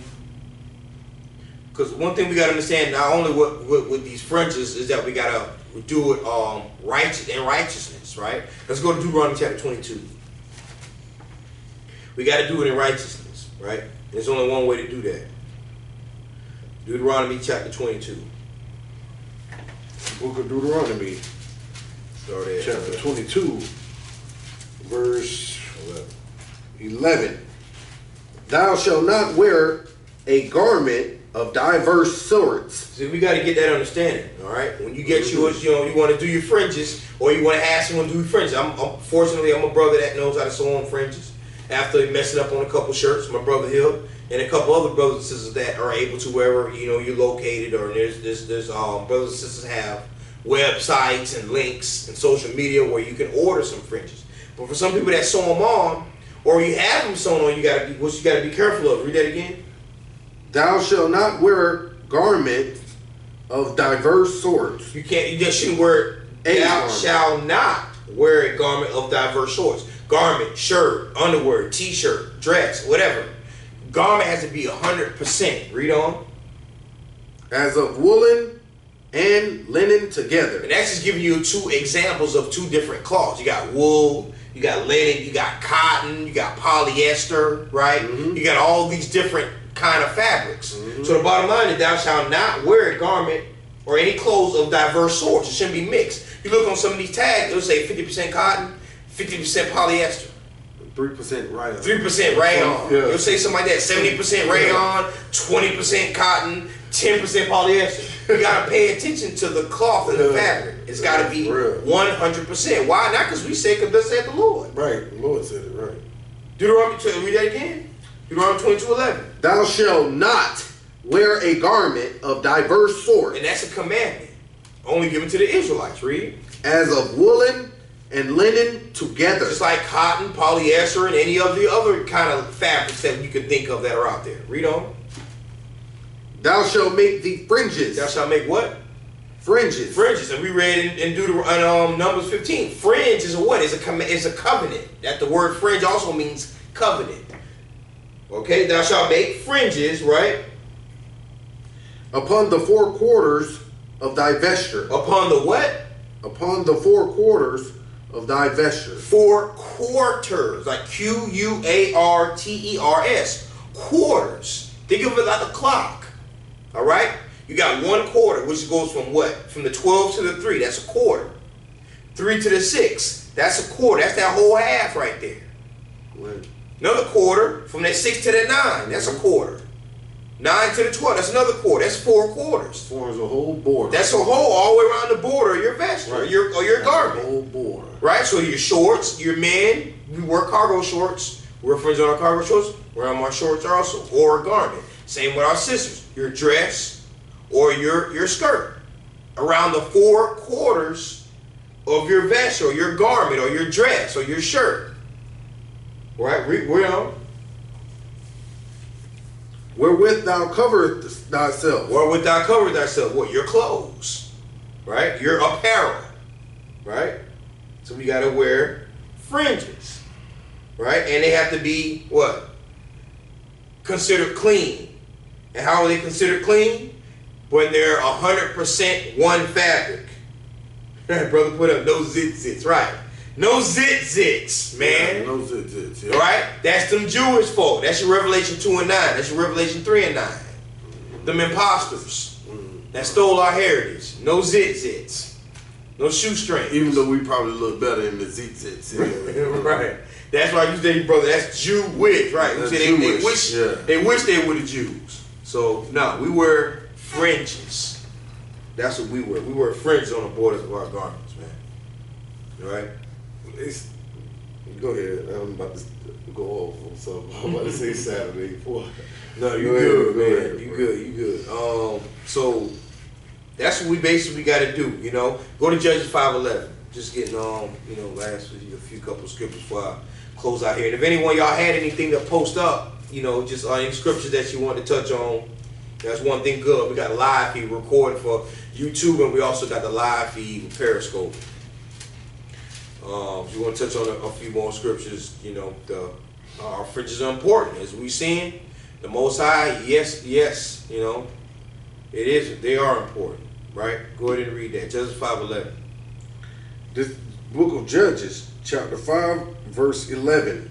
because one thing we gotta understand, not only with these fringes, is that we gotta do it righteousness, right? Let's go to Deuteronomy chapter 22. We gotta do it in righteousness, right? There's only one way to do that. Deuteronomy chapter 22. Book of Deuteronomy, chapter 22, verse 11. Thou shalt not wear a garment of diverse sorts. See, we got to get that understanding, all right? When you get yours, you want to do your fringes, or you want to ask someone to do fringes. Fortunately, I'm a brother that knows how to sew on fringes. After messing up on a couple shirts, my brother Hill, and a couple other brothers and sisters that are able to, wherever you're located, or there's brothers and sisters have websites and links and social media where you can order some fringes. But for some people that sew them on, or you have them sewn on, you gotta be careful of. Read that again. Thou shalt not wear garments of diverse sorts. You just shouldn't wear. Thou shalt not wear a garment of diverse sorts. Garment, shirt, underwear, t-shirt, dress, whatever. Garment has to be 100%. Read on. As of woolen and linen together. And that's just giving you two examples of two different cloths. You got wool, you got linen, you got cotton, you got polyester, right? Mm-hmm. You got all these different kind of fabrics. So the bottom line is, thou shalt not wear a garment or any clothes of diverse sorts. It shouldn't be mixed. You look on some of these tags, it'll say 50% cotton, 50% polyester. 3% rayon. 3% rayon. Yeah. You'll say something like that. 70% rayon, 20% cotton, 10% polyester. You gotta pay attention to the cloth and the fabric. It's gotta be 100%. Why? Not because we say, because thus said the Lord. Right. The Lord said it right. Deuteronomy, read that again. Deuteronomy 22:11. Thou shalt not wear a garment of diverse sorts. And that's a commandment. Only given to the Israelites. Read. As of woolen and linen together. Just like cotton, polyester, and any of the other kind of fabrics that you could think of that are out there. Read on. Thou shalt make thee fringes. Thou shalt make what? Fringes. Fringes. And we read in Numbers 15. Fringe is a what? It's a covenant. That the word fringe also means covenant. Okay? Thou shalt make fringes, right? Upon the four quarters of thy vesture. Upon the what? Upon the four quarters of thy vesture. 4 quarters. Like Quarters. Quarters. Think of it like a clock. All right? You got 1 quarter, which goes from what? From the 12 to the 3. That's a quarter. 3 to the 6. That's a quarter. That's that whole half right there. Right. Another quarter from that 6 to the 9. That's a quarter. 9 to the 12. That's another quarter. That's 4 quarters. Forms a whole border. That's a whole all the way around the border of your vest, right, or your garment. A whole border. Right? So your shorts, your men, we wear cargo shorts. We're friends on our cargo shorts. Wear on our shorts also, or a garment. Same with our sisters. Your dress or your skirt. Around the 4 quarters of your vest or your garment or your dress or your shirt. Right? We're on. Wherewith thou coverest thyself. Wherewith thou coverest thyself. What? Your clothes. Right? Your apparel. Right? So we got to wear fringes. Right? And they have to be what? Considered clean. And how are they considered clean? When they're 100% one fabric. Brother put up no zits. Right? No zits, man. Yeah, no zits. Yeah. All right? That's them Jewish folk. That's your Revelation 2 and 9. That's your Revelation 3 and 9. Them imposters that stole our heritage. No zits. No shoestrings. Even though we probably look better in the zits. Right. That's why you say, brother, that's Jewish. Right. You say they wish they were the Jews. So, no, we wear fringes. That's what we wear. We wear fringes on the borders of our garments, man. All right? Go ahead. I'm about to go off on something. I'm about to say Saturday before. No, you good, man. You good. So that's what we basically got to do. You know, go to Judges 5:11. Just getting last a few couple of scriptures before I close out here. And if anyone y'all had anything to post up, just any scriptures that you want to touch on, that's one thing good. We got a live feed recorded for YouTube, and we also got the live feed with Periscope. If you want to touch on a few more scriptures, our fringes are important. As we seen, the Most High, yes, it is. They are important, right? Go ahead and read that. Judges 5:11. This book of Judges, chapter 5, verse 11.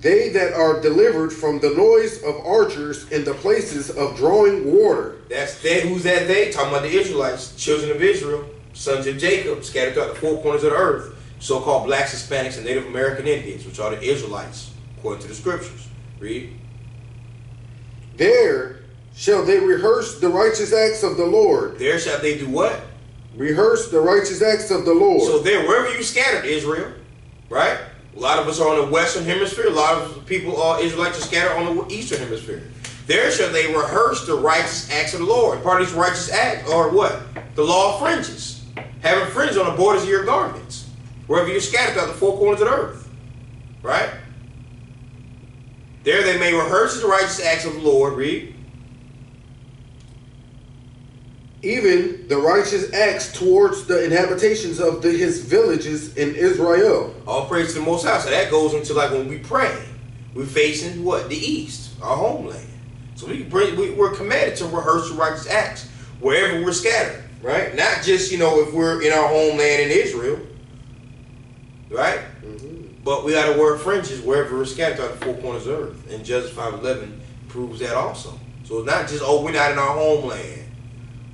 They that are delivered from the noise of archers in the places of drawing water. That's they. Who's that they? Talking about the Israelites, children of Israel, sons of Jacob, scattered throughout the 4 corners of the earth, so-called blacks, Hispanics, and Native American Indians, which are the Israelites, according to the scriptures. Read. There shall they rehearse the righteous acts of the Lord. There shall they do what? Rehearse the righteous acts of the Lord. So there, wherever you scattered, Israel, right? A lot of us are on the western hemisphere. A lot of people are Israelites are scattered on the eastern hemisphere. There shall they rehearse the righteous acts of the Lord. Part of these righteous acts are what? The law of fringes. Having fringes on the borders of your garments. Wherever you're scattered throughout the 4 corners of the earth. Right? There they may rehearse the righteous acts of the Lord. Read. Even the righteous acts towards the inhabitations of his villages in Israel. All praise to the Most High. So that goes into like when we pray. We're facing what? The east. Our homeland. So we're commanded to rehearse the righteous acts wherever we're scattered. Right? Not just, if we're in our homeland in Israel. Right? But we got to wear fringes wherever we're scattered throughout the four corners of the earth. And Judges 5:11 proves that also. So it's not just, oh, we're not in our homeland.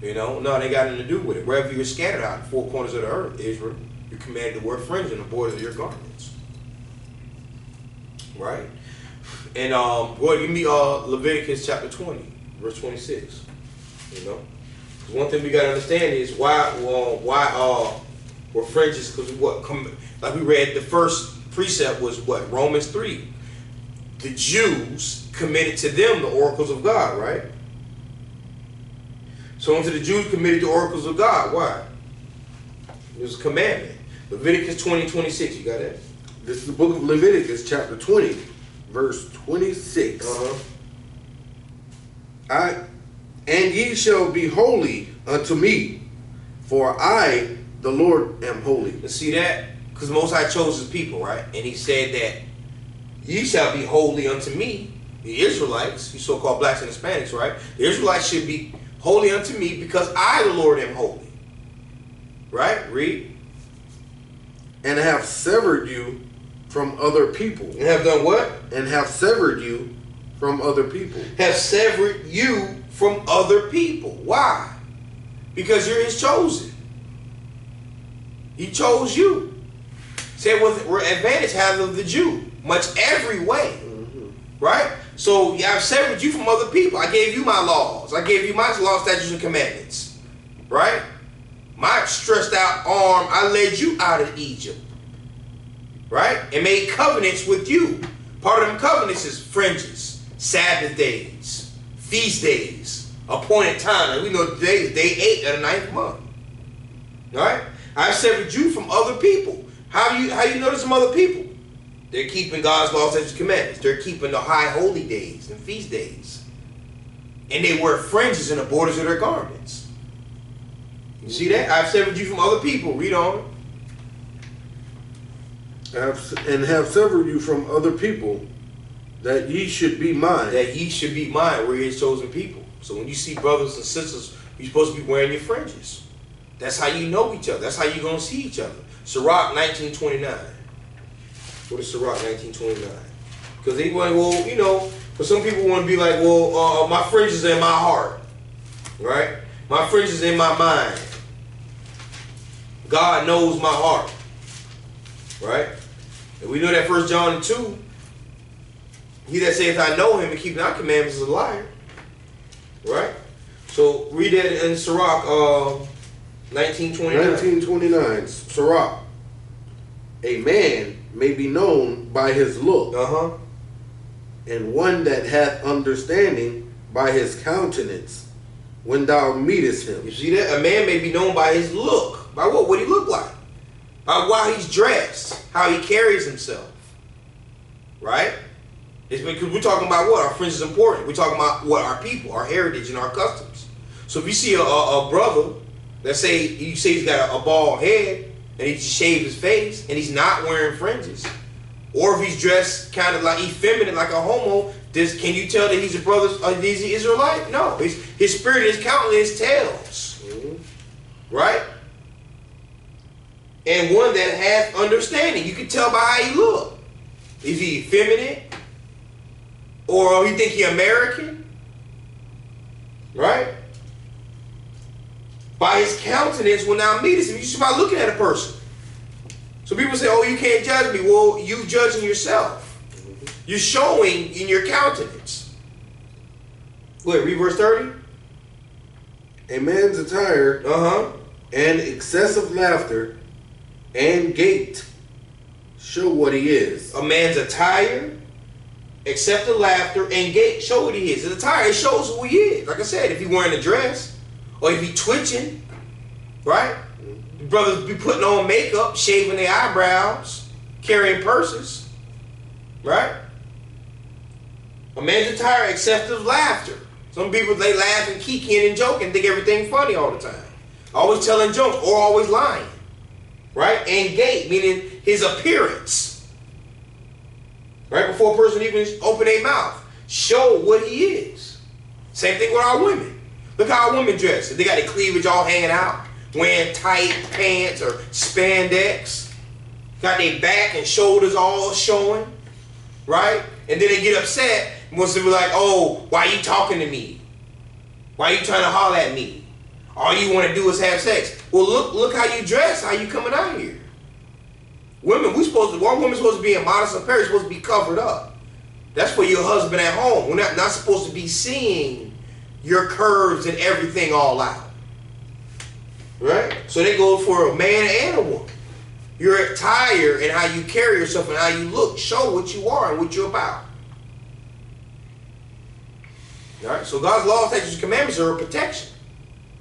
You know, no, they got nothing to do with it. Wherever you're scattered out in the four corners of the earth, Israel, you're commanded to wear fringe on the borders of your garments. Right? And boy, give me Leviticus chapter 20, verse 26. You know? Because one thing we got to understand is why were fringes, because like we read, the first precept was what? Romans 3. The Jews committed to them the oracles of God, right? So unto the Jews committed the oracles of God. Why? It was a commandment. Leviticus 20:26. You got that? This is the book of Leviticus, chapter 20, verse 26. And ye shall be holy unto me, for I, the Lord, am holy. You see that? Because Most High chose his people, right? And he said that ye shall be holy unto me, the Israelites, you so-called blacks and Hispanics, right? The Israelites should be holy unto me because I, the Lord, am holy. Right? Read. And have severed you from other people. And have done what? And have severed you from other people. Have severed you from other people. Why? Because you're his chosen. He chose you. Said, what advantage have the Jew? Much every way. Right? So I've severed you from other people. I gave you my laws. I gave you my laws, statutes, and commandments. Right? My stretched out arm, I led you out of Egypt. Right? And made covenants with you. Part of them covenants is fringes, Sabbath days, feast days, appointed time. And we know today is day 8 of the 9th month. Right? I've severed you from other people. How you know there's some other people? They're keeping God's laws, statutes, and commandments. They're keeping the high holy days and feast days. And they wear fringes in the borders of their garments. You see that? I've severed you from other people. Read on. And have severed you from other people, that ye should be mine. That ye should be mine. We're his chosen people. So when you see brothers and sisters, you're supposed to be wearing your fringes. That's how you know each other. That's how you're going to see each other. Sirach 19:29. What is Sirach 19:29? Because they want, well, you know, for some people want to be like, well, my fringes are in my heart. Right? My fringes are in my mind. God knows my heart. Right? And we know that 1 John 2, he that saith I know him and keep not commandments is a liar. Right? So read that in Sirach 19:29. 19:29. Sirach. A man may be known by his look, and one that hath understanding by his countenance when thou meetest him. You see that? A man may be known by his look. By what? What he look like. By how he's dressed. How he carries himself. Right? It's because we're talking about what? Our friends is important. We're talking about what? Our people, our heritage, and our customs. So if you see a brother, let's say you say he's got a bald head, and he just shaved his face, and he's not wearing fringes, or if he's dressed kind of like effeminate, like a homo, can you tell that he's a brother? He's an Israelite? No, his spirit, his countenance tells, right? And one that has understanding, you can tell by how he look. Is he effeminate, or you think he American? Right? By his countenance when thou meetest him. You should by looking at a person. So people say, oh, you can't judge me. Well, you judging yourself. You're showing in your countenance. Go ahead, read verse 30. A man's attire and excessive laughter and gait show what he is. A man's attire, excessive laughter, and gait show what he is. His attire, it shows who he is. Like I said, if he's wearing a dress, or if he twitching, right? Brothers be putting on makeup, shaving their eyebrows, carrying purses, right? A man's attire, excessive laughter. Some people, they laugh and kikiing and joking, think everything funny all the time. Always telling jokes or always lying, right? And gait, meaning his appearance. Right before a person even open their mouth, show what he is. Same thing with our women. Look how our women dress. They got their cleavage all hanging out, wearing tight pants or spandex. got their back and shoulders all showing, right? And then they get upset once they be like, oh, why you talking to me? Why you trying to holler at me? All you want to do is have sex. Well, look how you dress, how you coming out here. One woman's supposed to be in modest appearance, supposed to be covered up. That's for your husband at home. We're not supposed to be seeing your curves and everything all out. Right? So they go for a man and a woman. Your attire and how you carry yourself and how you look show what you are and what you're about. All right? So God's laws, statutes, and commandments are a protection.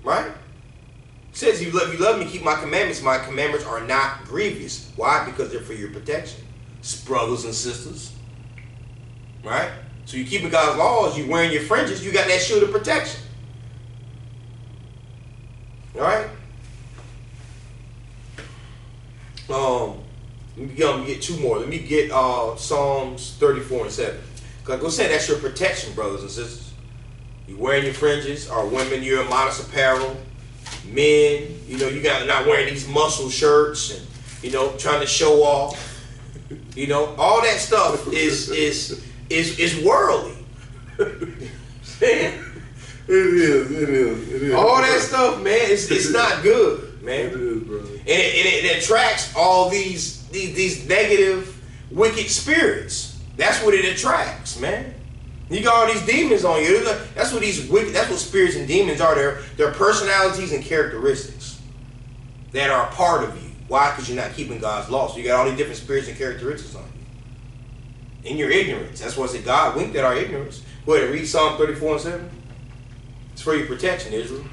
Right? It says, if you love me, keep my commandments. My commandments are not grievous. Why? Because they're for your protection. Brothers and sisters. Right? So you keeping God's laws, you wearing your fringes, you got that shield of protection. All right? Let me get two more. Let me get Psalms 34 and 7. Because go say that's your protection, brothers and sisters. You wearing your fringes, or women, you're in modest apparel. Men, you got not wearing these muscle shirts and trying to show off. All that stuff is worldly. It is. All that stuff, man, it's not good, man. It is, brother. And it attracts all these negative, wicked spirits. That's what it attracts, man. You got all these demons on you. That's what spirits and demons are. They're personalities and characteristics that are a part of you. Why? Because you're not keeping God's law. So you got all these different spirits and characteristics on you. In your ignorance. That's why I said God winked at our ignorance. Go ahead and read Psalm 34 and 7. It's for your protection, Israel.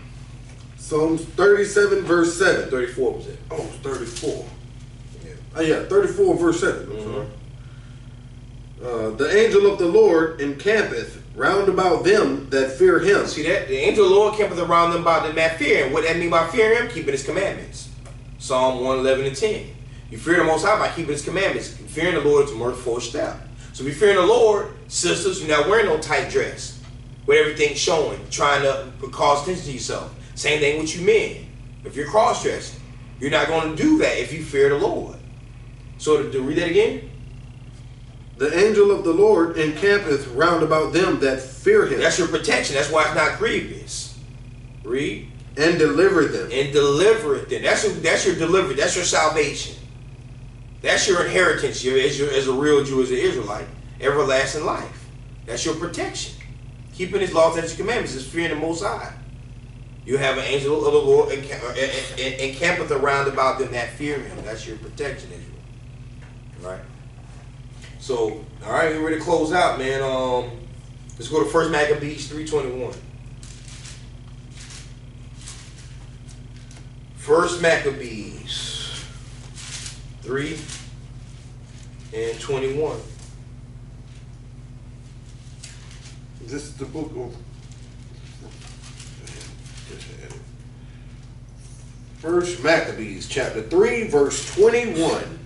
Psalms 37 verse 7. 34 was it? Oh, 34. Yeah. 34 verse 7. I'm sorry. The angel of the Lord encampeth round about them that fear him. See that? The angel of the Lord encampeth around them about them that fear him. What that mean by fearing him? Keeping his commandments. Psalm 111 and 10. You fear the Most High by keeping his commandments. Fearing the Lord is a mirthful step. So if you're fearing the Lord, sisters, you're not wearing no tight dress with everything showing, trying to cause attention to yourself. Same thing with you men. If you're cross-dressing, you're not going to do that if you fear the Lord. So to read that again. The angel of the Lord encampeth round about them that fear him. That's your protection. That's why it's not grievous. Read. And deliver them. And deliver it then. That's your delivery. That's your salvation. That's your inheritance as a real Jew, as an Israelite. Everlasting life. That's your protection. Keeping his laws and his commandments is fearing the Most High. You have an angel of the Lord encampeth around about them that fear him. That's your protection, Israel. Right? So, all right, we're ready to close out, man. Let's go to 1 Maccabees 3:21. 1 Maccabees 3 and 21. This is the book of 1 Maccabees chapter 3 verse 21.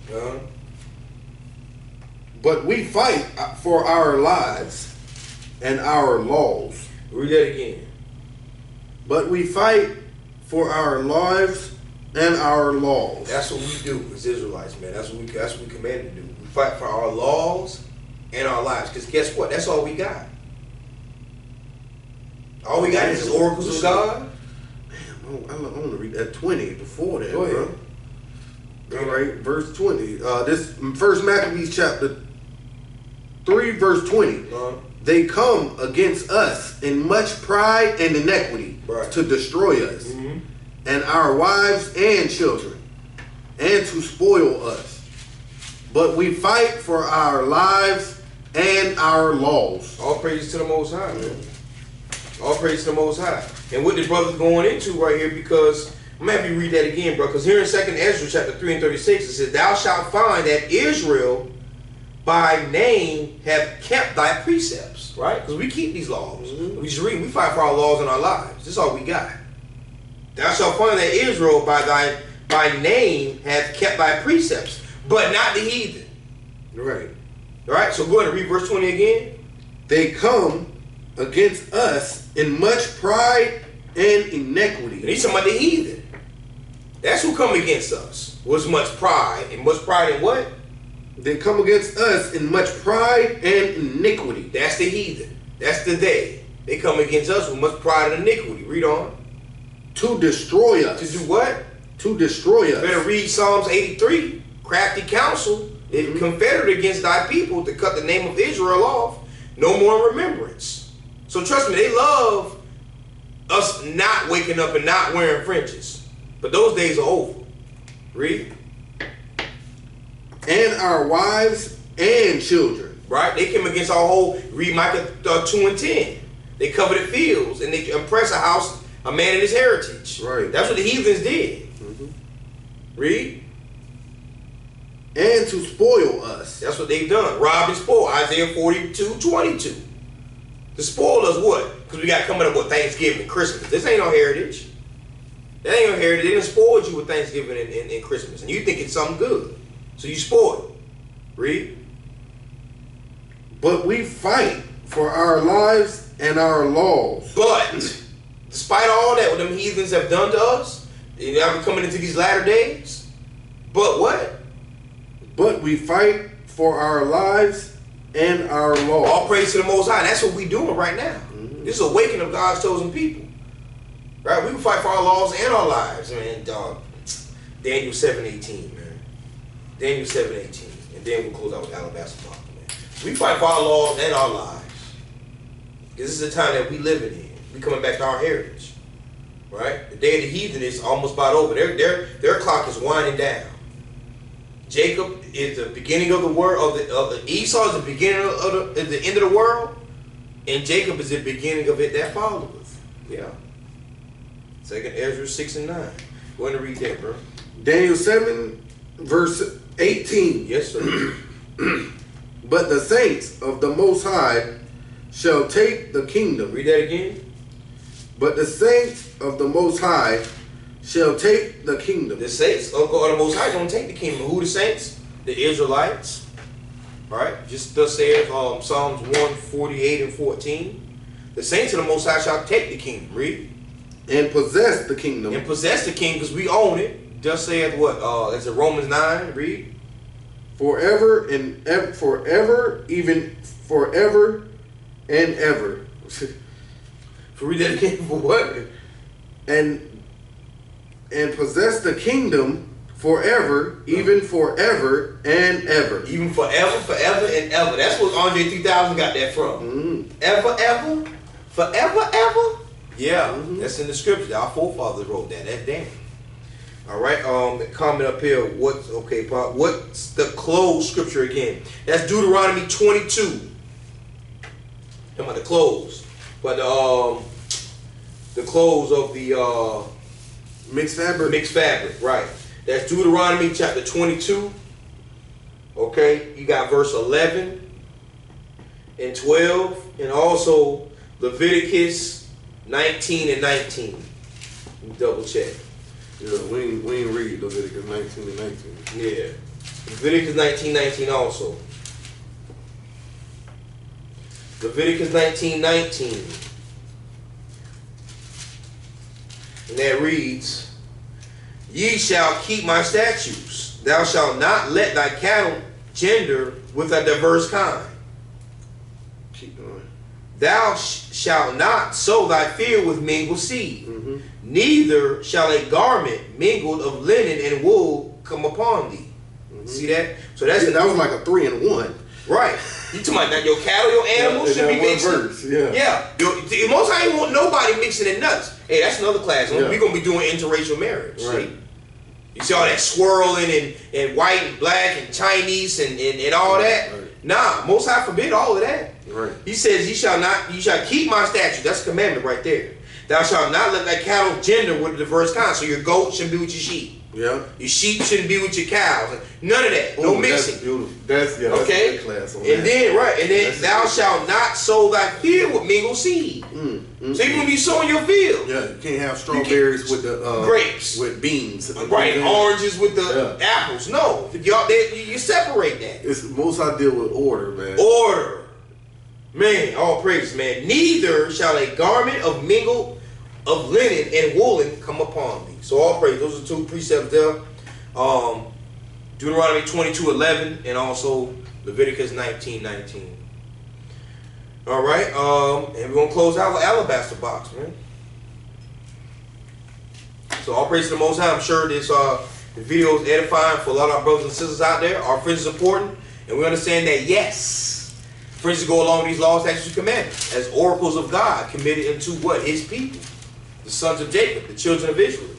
But we fight for our lives and our laws. Read that again. But we fight for our lives and our laws. That's what we do as Israelites, man. That's what we commanded to do. We fight for our laws and our lives. Because guess what? That's all we got. All we got is oracles of God. Man, I want to read that 20 before that, Go ahead. bro. All right, verse 20. This 1 Maccabees chapter 3 verse 20. They come against us in much pride and iniquity to destroy us, and our wives and children, and to spoil us. But we fight for our lives and our laws. All praise to the Most High, man. All praise to the Most High. And what the brother's going into right here, because I'm going to have you read that again, bro, because here in 2nd Ezra chapter 3 and 36, it says, Thou shalt find that Israel by name have kept thy precepts, right? Because we keep these laws. We just read, we fight for our laws and our lives. This is all we got. Thou shalt find that Israel by name hath kept thy precepts, but not the heathen. Right. All right, so go ahead and read verse 20 again. They come against us in much pride and iniquity. And he's talking about the heathen. That's who come against us. was much pride. And much pride in what? They come against us in much pride and iniquity. That's the heathen. That's the they. They come against us with much pride and iniquity. Read on. To destroy us. To do what? To destroy us. Better read Psalms 83. Crafty counsel is confederate against thy people to cut the name of Israel off. No more remembrance. So trust me, they love us not waking up and not wearing fringes. But those days are over. Read. And our wives and children. Right? They came against our whole, read Micah 2 and 10. They coveted fields and they oppressed a man in his heritage. Right. That's what the heathens did. Read. And to spoil us. That's what they've done. Rob and spoil. Isaiah 42:22. To spoil us what? Because we got coming up with Thanksgiving and Christmas. This ain't no heritage. That ain't no heritage. They done spoiled you with Thanksgiving and Christmas. And you think it's something good. So you spoiled. Read. But we fight for our lives and our laws. But, despite all that, what them heathens have done to us, and now we're coming into these latter days. But what? But we fight for our lives and our laws. All praise to the Most High. That's what we're doing right now. This is awakening of God's chosen people. Right? We can fight for our laws and our lives, man. Daniel 7:18, man. Daniel 7:18. And then we'll close out with Alabaster Park, man. We fight for our laws and our lives. Because this is the time that we living in. We coming back to our heritage. Right? The day of the heathen is almost about over. Their clock is winding down. Jacob is the beginning of the world, of the Esau is the beginning of the end of the world, and Jacob is the beginning of it that followeth. Yeah. 2nd Ezra 6 and 9. Go ahead and read that, bro. Daniel 7, verse 18. Yes, sir. But the saints of the Most High shall take the kingdom. Read that again. But the saints of the Most High shall take the kingdom. The saints of God, the Most High, don't take the kingdom. Who the saints? The Israelites. Right? Just thus saith Psalms 148 and 14. The saints of the Most High shall take the kingdom. Read. And possess the kingdom. And possess the kingdom, because we own it. Thus saith what? That's in Romans 9. Read. Forever and ever, forever, even forever and ever. Read that again. For what? And possess the kingdom forever, even forever and ever. Even forever, forever and ever. That's what Andre 3000 got that from. Ever, ever? Forever, ever? Yeah, that's in the scripture. Our forefathers wrote that. That's Daniel. All right, comment up here. What's the close scripture again? That's Deuteronomy 22. Talking about the close. But the close of the mixed fabric. Mixed fabric, right. That's Deuteronomy chapter 22. Okay, you got verse 11 and 12, and also Leviticus 19 and 19. Double check. Yeah, we ain't read Leviticus 19 and 19. Yeah. Leviticus 19:19 also. Leviticus 19:19. And that reads, Ye shall keep my statutes. Thou shalt not let thy cattle gender with a diverse kind. Keep going. Thou shalt not sow thy field with mingled seed. Neither shall a garment mingled of linen and wool come upon thee. See that? So that's that was like a 3-in-1. Right. You talking about that your cattle, your animals should be mixing. Yeah. Most I ain't want nobody mixing in nuts. Hey, that's another class. We're gonna be doing interracial marriage. Right. See? You see all that swirling and white and black and Chinese and all that? Right. Nah, Most High forbid all of that. Right. He says you shall keep my statute. That's a commandment right there. Thou shalt not let thy cattle gender with a diverse kind. So your goat shouldn't be with your sheep. Yeah. Your sheep shouldn't be with your cows. None of that. No mixing. That's beautiful. That's okay. That's a class on and that. Then thou shalt not sow thy field with mingled seed. So you're gonna be sowing your field. Yeah, you can't have strawberries with the grapes, with beans, right? Oranges with the apples. No, you separate that. It's most I deal with order, man. Order, man. All praise, man. Neither shall a garment of mingled of linen and woolen come upon thee. So all praise. Those are two precepts there. Deuteronomy 22:11, and also Leviticus 19:19. All right, and we're gonna close out with alabaster box, man. So all praise to the Most High. I'm sure this the video is edifying for a lot of our brothers and sisters out there. Our fringe is important, and we understand that yes, fringes go along with these laws, statutes, and commandments as oracles of God committed into what? His people, the sons of Jacob, the children of Israel.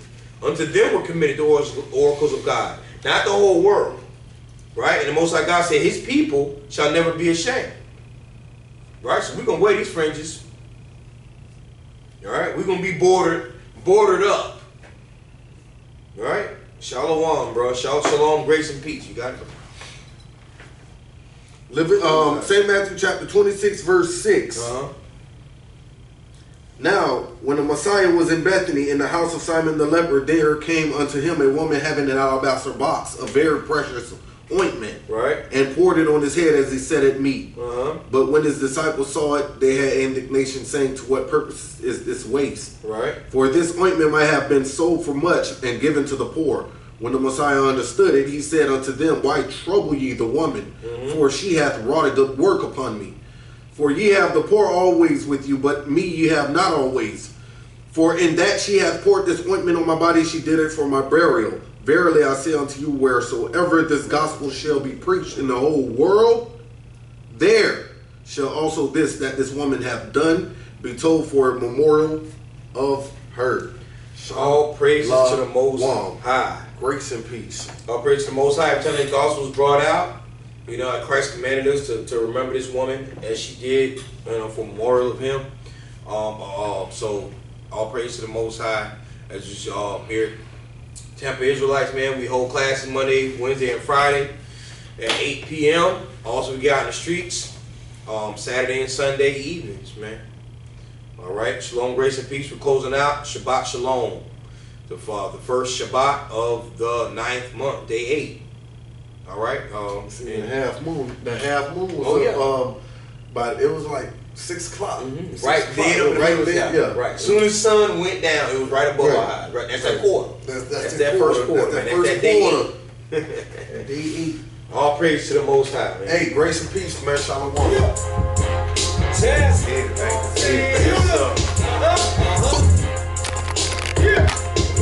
Unto them were committed the oracles of God, not the whole world. Right? And the Most High God said, His people shall never be ashamed. Right? So we're going to wear these fringes. All right? We're going to be bordered up. All right? Shalom, bro. Shalom, grace and peace. You got it? St. Matthew chapter 26, verse 6. Now, when the Messiah was in Bethany, in the house of Simon the leper, there came unto him a woman having an alabaster box, a very precious ointment, right, and poured it on his head as he sat at meat. But when his disciples saw it, they had indignation, saying, to what purpose is this waste? Right. For this ointment might have been sold for much and given to the poor. When the Messiah understood it, he said unto them, why trouble ye the woman? For she hath wrought a good work upon me. For ye have the poor always with you, but me ye have not always. For in that she hath poured this ointment on my body, she did it for my burial. Verily I say unto you, wheresoever this gospel shall be preached in the whole world, there shall also this that this woman hath done be told for a memorial of her. All praises to the Most High. Grace and peace. All praise to the Most High. Every time the gospel was brought out, you know, Christ commanded us to remember this woman as she did, you know, for memorial of Him. So all praise to the Most High. As you here, Tampa Israelites, man, we hold classes Monday, Wednesday, and Friday at 8 p.m. Also, we get out in the streets Saturday and Sunday evenings, man. All right, shalom, grace, and peace. We're closing out. Shabbat shalom. The first Shabbat of the 9th month, day 8. All right. The half moon. The half moon was but it was like 6 o'clock. Right then, right. As soon as the sun went down, it was right above our eyes. Right. That's that quarter. That's that first quarter, man. That's that day 8. Day 8. All praise to the Most High, man. Hey, grace and peace, man. Shalom. Yes.